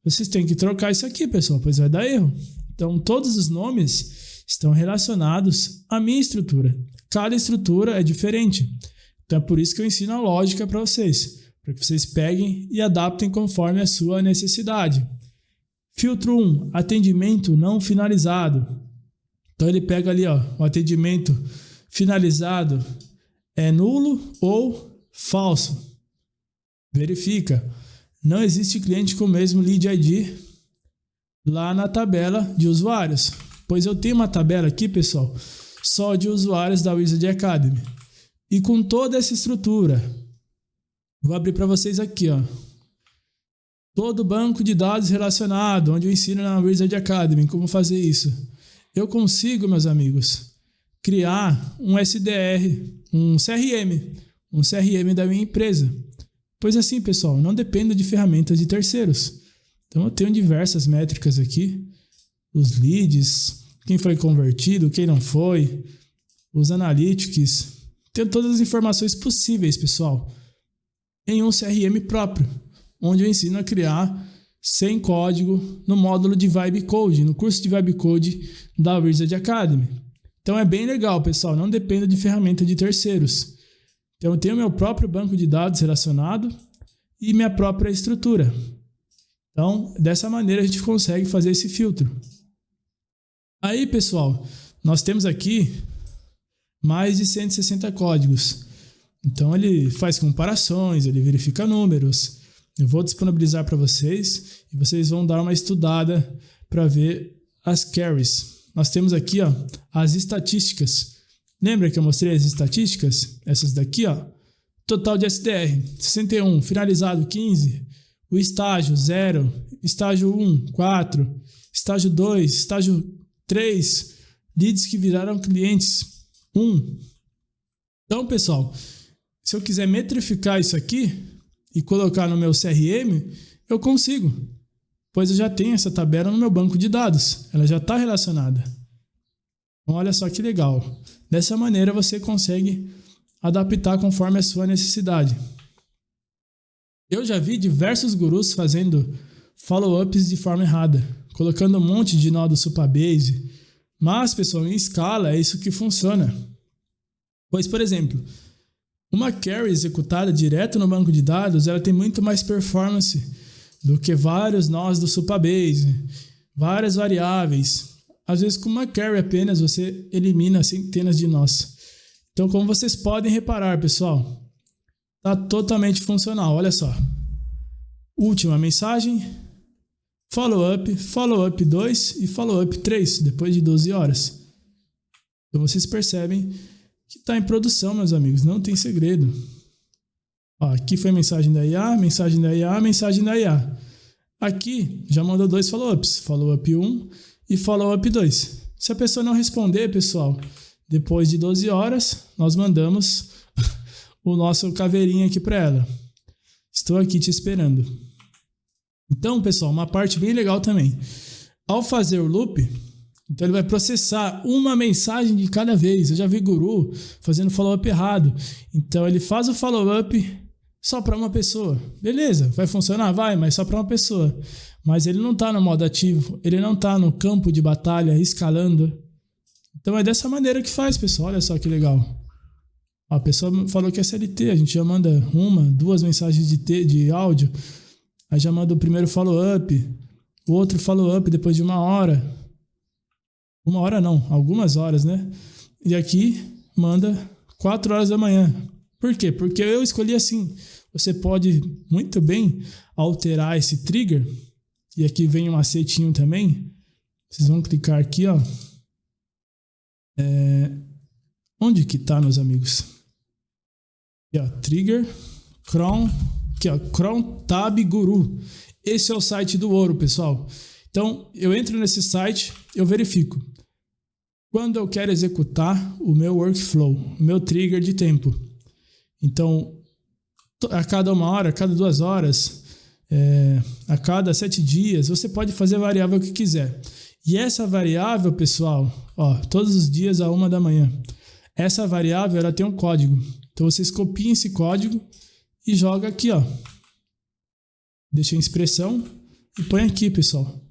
vocês têm que trocar isso aqui, pessoal, pois vai dar erro. Então, todos os nomes estão relacionados à minha estrutura. Cada estrutura é diferente. Então, é por isso que eu ensino a lógica para vocês, para que vocês peguem e adaptem conforme a sua necessidade. Filtro 1, atendimento não finalizado. Então ele pega ali, ó, o atendimento finalizado é nulo ou falso. Verifica. Não existe cliente com o mesmo Lead ID lá na tabela de usuários. Pois eu tenho uma tabela aqui, pessoal, só de usuários da Wizard Academy. E com toda essa estrutura, vou abrir para vocês aqui, ó. Todo o banco de dados relacionado, onde eu ensino na Wizard Academy como fazer isso. Eu consigo, meus amigos, criar um SDR, um CRM da minha empresa. Pois assim, pessoal, não dependo de ferramentas de terceiros. Então eu tenho diversas métricas aqui, os leads, quem foi convertido, quem não foi, os analytics. Tenho todas as informações possíveis, pessoal, em um CRM próprio, onde eu ensino a criar sem código no módulo de Vibe Code, no curso de Vibe Code da Wizard Academy. Então é bem legal, pessoal, não dependa de ferramenta de terceiros. Então eu tenho meu próprio banco de dados relacionado e minha própria estrutura. Então, dessa maneira a gente consegue fazer esse filtro. Aí, pessoal, nós temos aqui mais de 160 códigos. Então ele faz comparações, ele verifica números. Eu vou disponibilizar para vocês e vocês vão dar uma estudada para ver as carries. Nós temos aqui, ó, as estatísticas. Lembra que eu mostrei as estatísticas? Essas daqui, ó. Total de SDR, 61, finalizado 15, o estágio 0, estágio 1, 4, estágio 2, estágio 3, leads que viraram clientes 1. Então, pessoal, se eu quiser metrificar isso aqui e colocar no meu CRM, eu consigo, pois eu já tenho essa tabela no meu banco de dados, ela já está relacionada. Então, olha só que legal. Dessa maneira você consegue adaptar conforme a sua necessidade. Eu já vi diversos gurus fazendo follow-ups de forma errada, colocando um monte de nó do Supabase, mas, pessoal, em escala é isso que funciona. Pois, por exemplo, uma carry executada direto no banco de dados, ela tem muito mais performance do que vários nós do Supabase, várias variáveis. Às vezes, com uma carry apenas, você elimina centenas de nós. Então, como vocês podem reparar, pessoal, está totalmente funcional. Olha só. Última mensagem, follow-up 2 e follow-up 3, depois de 12 horas. Então, vocês percebem que está em produção, meus amigos, não tem segredo. Ó, aqui foi mensagem da IA, mensagem da IA, mensagem da IA. Aqui já mandou 2 follow-ups, follow-up 1 e follow-up 2. Se a pessoa não responder, pessoal, depois de 12 horas, nós mandamos o nosso caveirinho aqui para ela. Estou aqui te esperando. Então, pessoal, uma parte bem legal também. Ao fazer o loop, então ele vai processar uma mensagem de cada vez. Eu já vi guru fazendo follow-up errado. Então ele faz o follow-up só para uma pessoa. Beleza, vai funcionar? Vai, mas só para uma pessoa. Mas ele não está no modo ativo, ele não está no campo de batalha escalando. Então é dessa maneira que faz, pessoal. Olha só que legal. A pessoa falou que é CLT, a gente já manda 1, 2 mensagens de áudio. Aí já manda o primeiro follow-up, o outro follow-up depois de 1 hora. 1 hora não, algumas horas, né? E aqui manda 4 horas da manhã. Por quê? Porque eu escolhi assim. Você pode muito bem alterar esse trigger. E aqui vem um macetinho também. Vocês vão clicar aqui, ó. Onde que tá, meus amigos? Aqui, ó, trigger, Chrome, aqui, ó, Chrome Tab Guru. Esse é o site do ouro, pessoal. Então, eu entro nesse site, eu verifico. Quando eu quero executar o meu workflow, o meu trigger de tempo. Então, a cada 1 hora, a cada 2 horas, a cada 7 dias, você pode fazer a variável que quiser. E essa variável, pessoal, ó, todos os dias à 1 da manhã. Essa variável, ela tem um código. Então, vocês copiam esse código e jogam aqui, ó. Deixa em expressão e põe aqui, pessoal.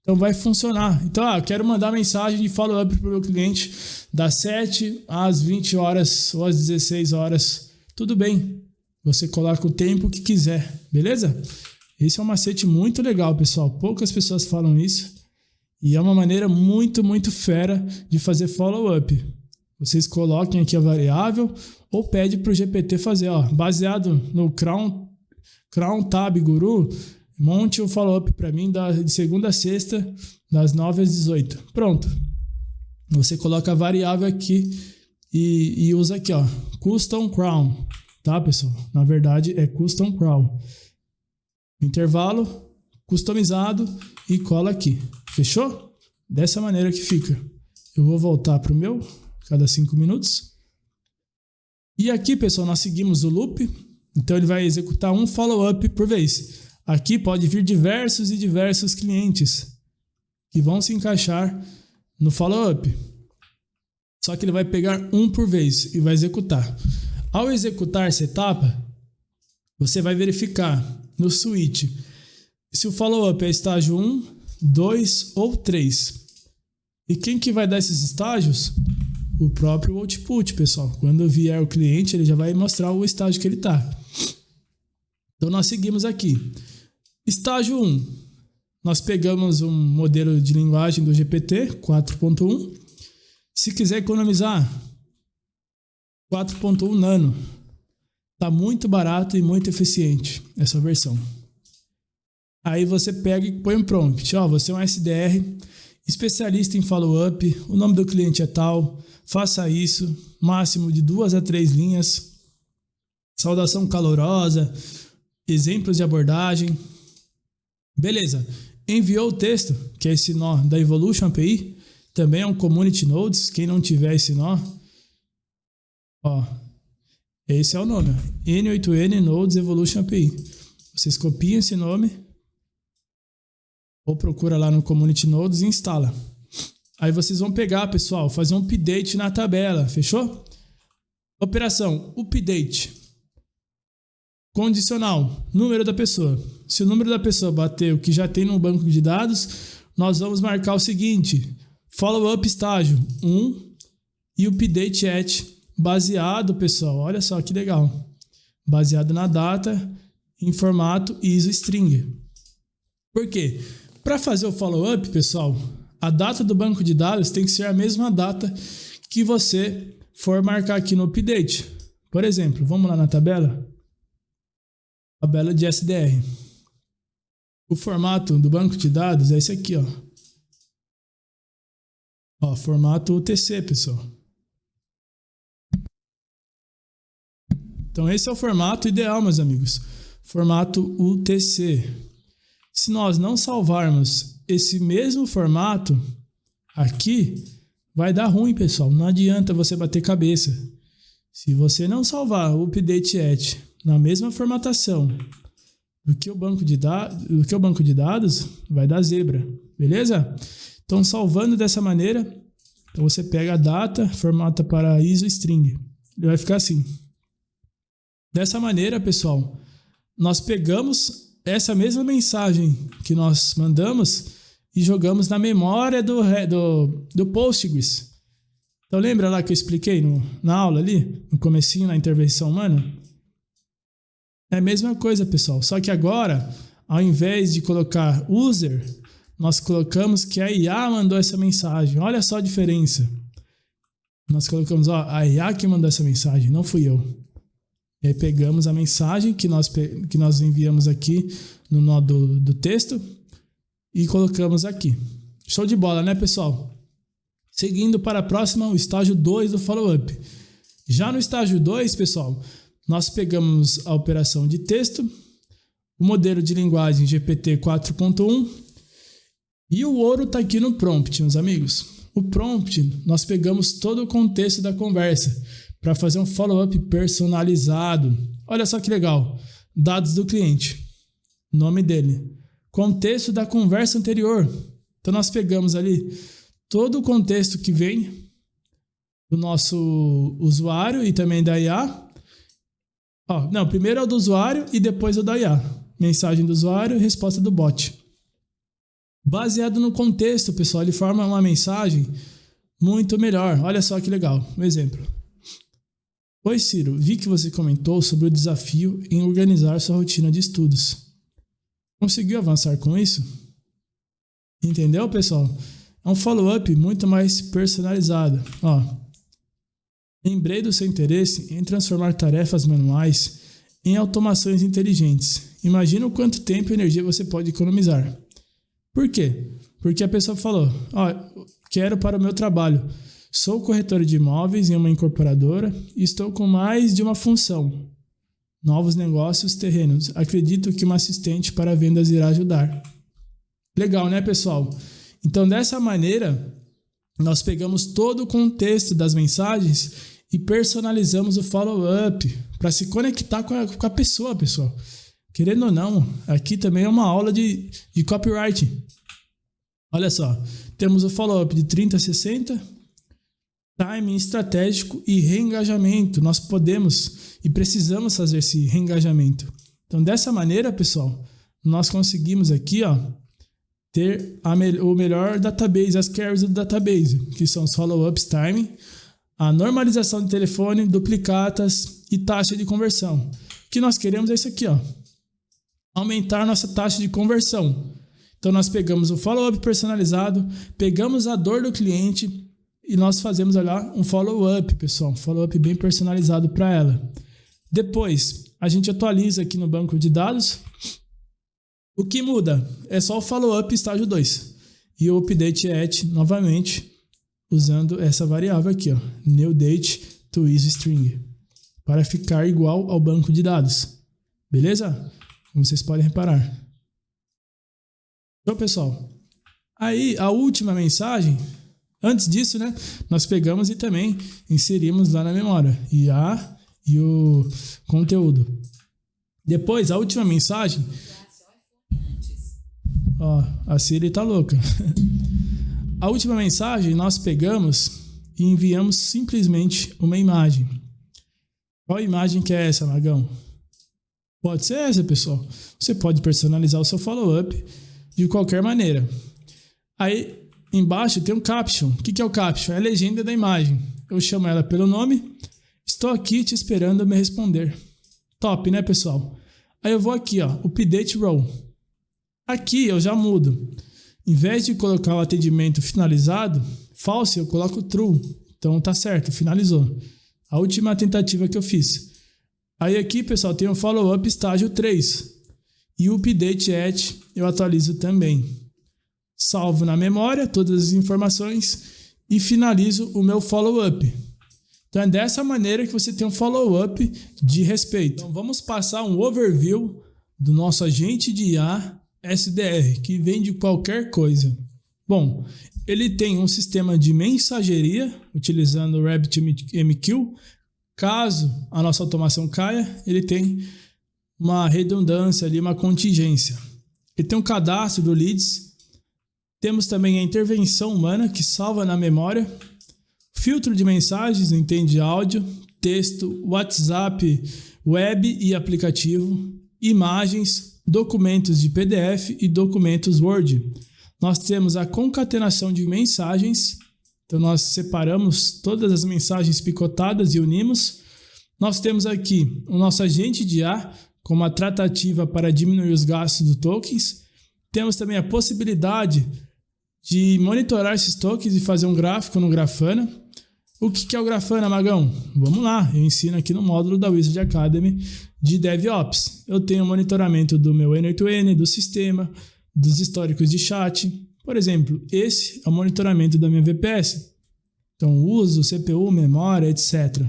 Então vai funcionar. Então, eu quero mandar mensagem de follow-up para o meu cliente das 7 às 20 horas ou às 16 horas. Tudo bem. Você coloca o tempo que quiser, beleza? Esse é um macete muito legal, pessoal. Poucas pessoas falam isso. E é uma maneira muito, muito fera de fazer follow-up. Vocês coloquem aqui a variável ou pede para o GPT fazer, ó, baseado no Chrome Tab Guru, monte o follow-up para mim de segunda a sexta, das 9 às 18. Pronto. Você coloca a variável aqui e usa aqui, ó, Custom Chrome, tá, pessoal? Na verdade é Custom Chrome. Intervalo, customizado e cola aqui. Fechou? Dessa maneira que fica. Eu vou voltar para o meu, cada 5 minutos. E aqui, pessoal, nós seguimos o loop. Então ele vai executar um follow-up por vez. Aqui pode vir diversos e diversos clientes que vão se encaixar no follow-up. Só que ele vai pegar um por vez e vai executar. Ao executar essa etapa, você vai verificar no switch se o follow-up é estágio 1, 2 ou 3. E quem que vai dar esses estágios? o próprio output, pessoal. Quando vier o cliente, ele já vai mostrar o estágio que ele está. Então, nós seguimos aqui. Estágio 1. Nós pegamos um modelo de linguagem do GPT 4.1. Se quiser economizar, 4.1 Nano. Está muito barato e muito eficiente essa versão. Aí você pega e põe um prompt. Você é um SDR, especialista em follow-up, o nome do cliente é tal, faça isso, máximo de 2 a 3 linhas, saudação calorosa, exemplos de abordagem. Beleza. Enviou o texto, que é esse nó da Evolution API, também é um Community Nodes, quem não tiver esse nó, esse é o nome, N8N Nodes Evolution API. Vocês copiam esse nome, ou procura lá no Community Nodes e instala. Aí vocês vão pegar, pessoal, fazer um update na tabela, fechou? Operação, update. Condicional, número da pessoa. Se o número da pessoa bater o que já tem no banco de dados, nós vamos marcar o seguinte, follow-up estágio 1 e update at, baseado, pessoal, olha só que legal, baseado na data em formato ISO string. Por quê? Para fazer o follow-up, pessoal, a data do banco de dados tem que ser a mesma data que você for marcar aqui no update. Por exemplo, vamos lá na tabela de SDR. O formato do banco de dados é esse aqui, formato UTC, pessoal. Então esse é o formato ideal, meus amigos. Formato UTC. Se nós não salvarmos esse mesmo formato aqui, vai dar ruim, pessoal. Não adianta você bater cabeça. Se você não salvar o update at na mesma formatação do que o banco de dados, vai dar zebra, beleza? Então, salvando dessa maneira, então você pega a data, formata para ISO string. Ele vai ficar assim. Dessa maneira, pessoal, nós pegamos essa mesma mensagem que nós mandamos e jogamos na memória do Postgres. Então lembra lá que eu expliquei na aula ali, no comecinho, na intervenção humana? É a mesma coisa, pessoal, só que agora, ao invés de colocar user, nós colocamos que a IA mandou essa mensagem. Olha só a diferença. Nós colocamos, a IA que mandou essa mensagem, não fui eu. E aí pegamos a mensagem que nós enviamos aqui no nó do texto e colocamos aqui. Show de bola, né, pessoal? Seguindo para a próxima, o estágio 2 do follow-up. Já no estágio 2, pessoal, nós pegamos a operação de texto, o modelo de linguagem GPT 4.1 e o ouro está aqui no prompt, meus amigos. O prompt, nós pegamos todo o contexto da conversa para fazer um follow-up personalizado. Olha só que legal. Dados do cliente, nome dele, contexto da conversa anterior. Então nós pegamos ali todo o contexto que vem do nosso usuário e também da IA. Primeiro é o do usuário e depois o da IA. Mensagem do usuário e resposta do bot. Baseado no contexto, pessoal, ele forma uma mensagem muito melhor. Olha só que legal. Um exemplo. Oi, Ciro. Vi que você comentou sobre o desafio em organizar sua rotina de estudos. Conseguiu avançar com isso? Entendeu, pessoal? É um follow-up muito mais personalizado. Lembrei do seu interesse em transformar tarefas manuais em automações inteligentes. Imagina o quanto tempo e energia você pode economizar. Por quê? Porque a pessoa falou, quero para o meu trabalho. Sou corretora de imóveis em uma incorporadora e estou com mais de uma função. Novos negócios, terrenos. Acredito que uma assistente para vendas irá ajudar. Legal, né, pessoal? Então, dessa maneira, nós pegamos todo o contexto das mensagens e personalizamos o follow-up para se conectar com a pessoa, pessoal. Querendo ou não, aqui também é uma aula de copywriting. Olha só, temos o follow-up de 30 a 60, timing estratégico e reengajamento. Nós podemos e precisamos fazer esse reengajamento. Então, dessa maneira, pessoal, nós conseguimos aqui, ter o melhor database, as carries do database, que são os follow-ups, timing, a normalização de telefone, duplicatas e taxa de conversão. O que nós queremos é isso aqui, ó, aumentar nossa taxa de conversão. Então nós pegamos o follow-up personalizado, pegamos a dor do cliente e nós fazemos lá um follow-up, pessoal, um follow-up bem personalizado para ela. Depois, a gente atualiza aqui no banco de dados. O que muda é só o follow-up estágio 2 e o update at novamente, usando essa variável aqui, ó, new date to isString, para ficar igual ao banco de dados. Beleza? Como vocês podem reparar. Então, pessoal, aí a última mensagem, antes disso, né, nós pegamos e também inserimos lá na memória IA e o conteúdo. Depois, a última mensagem, ó, a Siri tá louca. A última mensagem nós pegamos e enviamos simplesmente uma imagem. Qual imagem que é essa, Magão? Pode ser essa, pessoal. Você pode personalizar o seu follow-up de qualquer maneira. Aí, embaixo tem um caption. O que é o caption? É a legenda da imagem. Eu chamo ela pelo nome. Estou aqui te esperando me responder. Top, né, pessoal? Aí eu vou aqui, ó, update row. Aqui eu já mudo. Em vez de colocar o atendimento finalizado, false, eu coloco true. Então tá certo, finalizou. A última tentativa que eu fiz. Aí aqui, pessoal, tem o follow-up estágio 3. E o update at eu atualizo também. Salvo na memória todas as informações e finalizo o meu follow-up. Então é dessa maneira que você tem um follow-up de respeito. Então vamos passar um overview do nosso agente de IA SDR, que vem de qualquer coisa. Bom, ele tem um sistema de mensageria, utilizando o RabbitMQ. Caso a nossa automação caia, ele tem uma redundância ali, uma contingência. Ele tem um cadastro do leads. Temos também a intervenção humana, que salva na memória. Filtro de mensagens, entende áudio, texto, WhatsApp, web e aplicativo, imagens, documentos de PDF e documentos Word. Nós temos a concatenação de mensagens, então nós separamos todas as mensagens picotadas e unimos. Nós temos aqui o nosso agente de IA, com uma tratativa para diminuir os gastos dos tokens. Temos também a possibilidade de monitorar esses tokens e fazer um gráfico no Grafana. O que é o Grafana, Magão? Vamos lá, eu ensino aqui no módulo da Wizard Academy de DevOps. Eu tenho monitoramento do meu N8N, do sistema, dos históricos de chat. Por exemplo, esse é o monitoramento da minha VPS. Então, uso, CPU, memória, etc.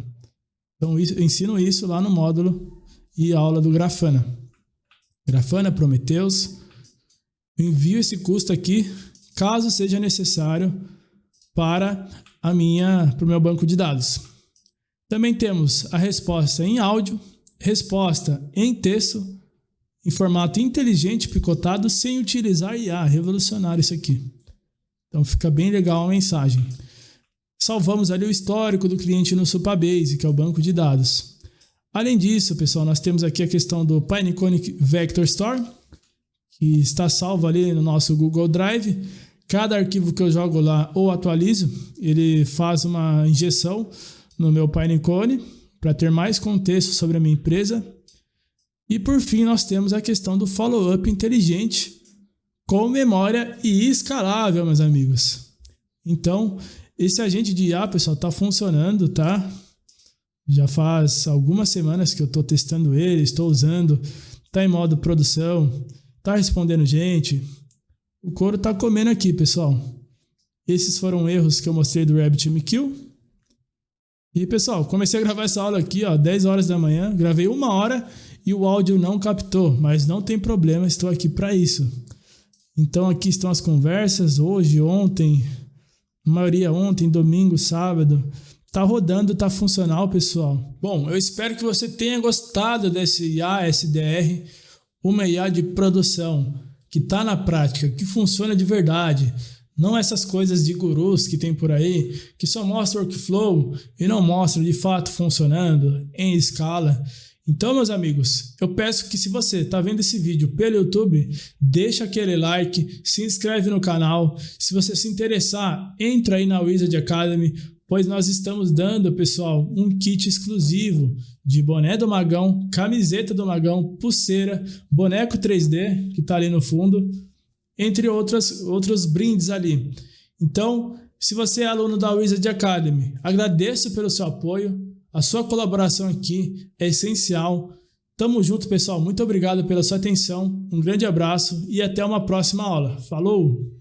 Então, eu ensino isso lá no módulo e aula do Grafana. Grafana, Prometheus. Eu envio esse custo aqui, caso seja necessário, para o meu banco de dados. Também temos a resposta em áudio, resposta em texto, em formato inteligente picotado, sem utilizar IA. Revolucionário isso aqui. Então fica bem legal a mensagem. Salvamos ali o histórico do cliente no Supabase, que é o banco de dados. Além disso, pessoal, nós temos aqui a questão do Pinecone Vector Store, que está salvo ali no nosso Google Drive. Cada arquivo que eu jogo lá ou atualizo, ele faz uma injeção no meu Pinecone para ter mais contexto sobre a minha empresa. E por fim, nós temos a questão do follow-up inteligente com memória e escalável, meus amigos. Então, esse agente de IA, pessoal, está funcionando, tá? Já faz algumas semanas que eu estou testando ele, estou usando, está em modo produção, está respondendo gente. O couro tá comendo aqui, pessoal. Esses foram erros que eu mostrei do RabbitMQ. E, pessoal, comecei a gravar essa aula aqui, ó, 10 horas da manhã. Gravei 1 hora e o áudio não captou, mas não tem problema, estou aqui para isso. Então, aqui estão as conversas, hoje, ontem, a maioria ontem, domingo, sábado. Tá rodando, tá funcional, pessoal. Bom, eu espero que você tenha gostado desse IA SDR, uma IA de produção, que está na prática, que funciona de verdade. Não essas coisas de gurus que tem por aí, que só mostra workflow e não mostra de fato funcionando em escala. Então, meus amigos, eu peço que se você está vendo esse vídeo pelo YouTube, deixa aquele like, se inscreve no canal. Se você se interessar, entra aí na Wizard Academy, pois nós estamos dando, pessoal, um kit exclusivo de boné do Magão, camiseta do Magão, pulseira, boneco 3D, que está ali no fundo, entre outros brindes ali. Então, se você é aluno da Wizard Academy, agradeço pelo seu apoio, a sua colaboração aqui é essencial. Tamo junto, pessoal. Muito obrigado pela sua atenção, um grande abraço e até uma próxima aula. Falou!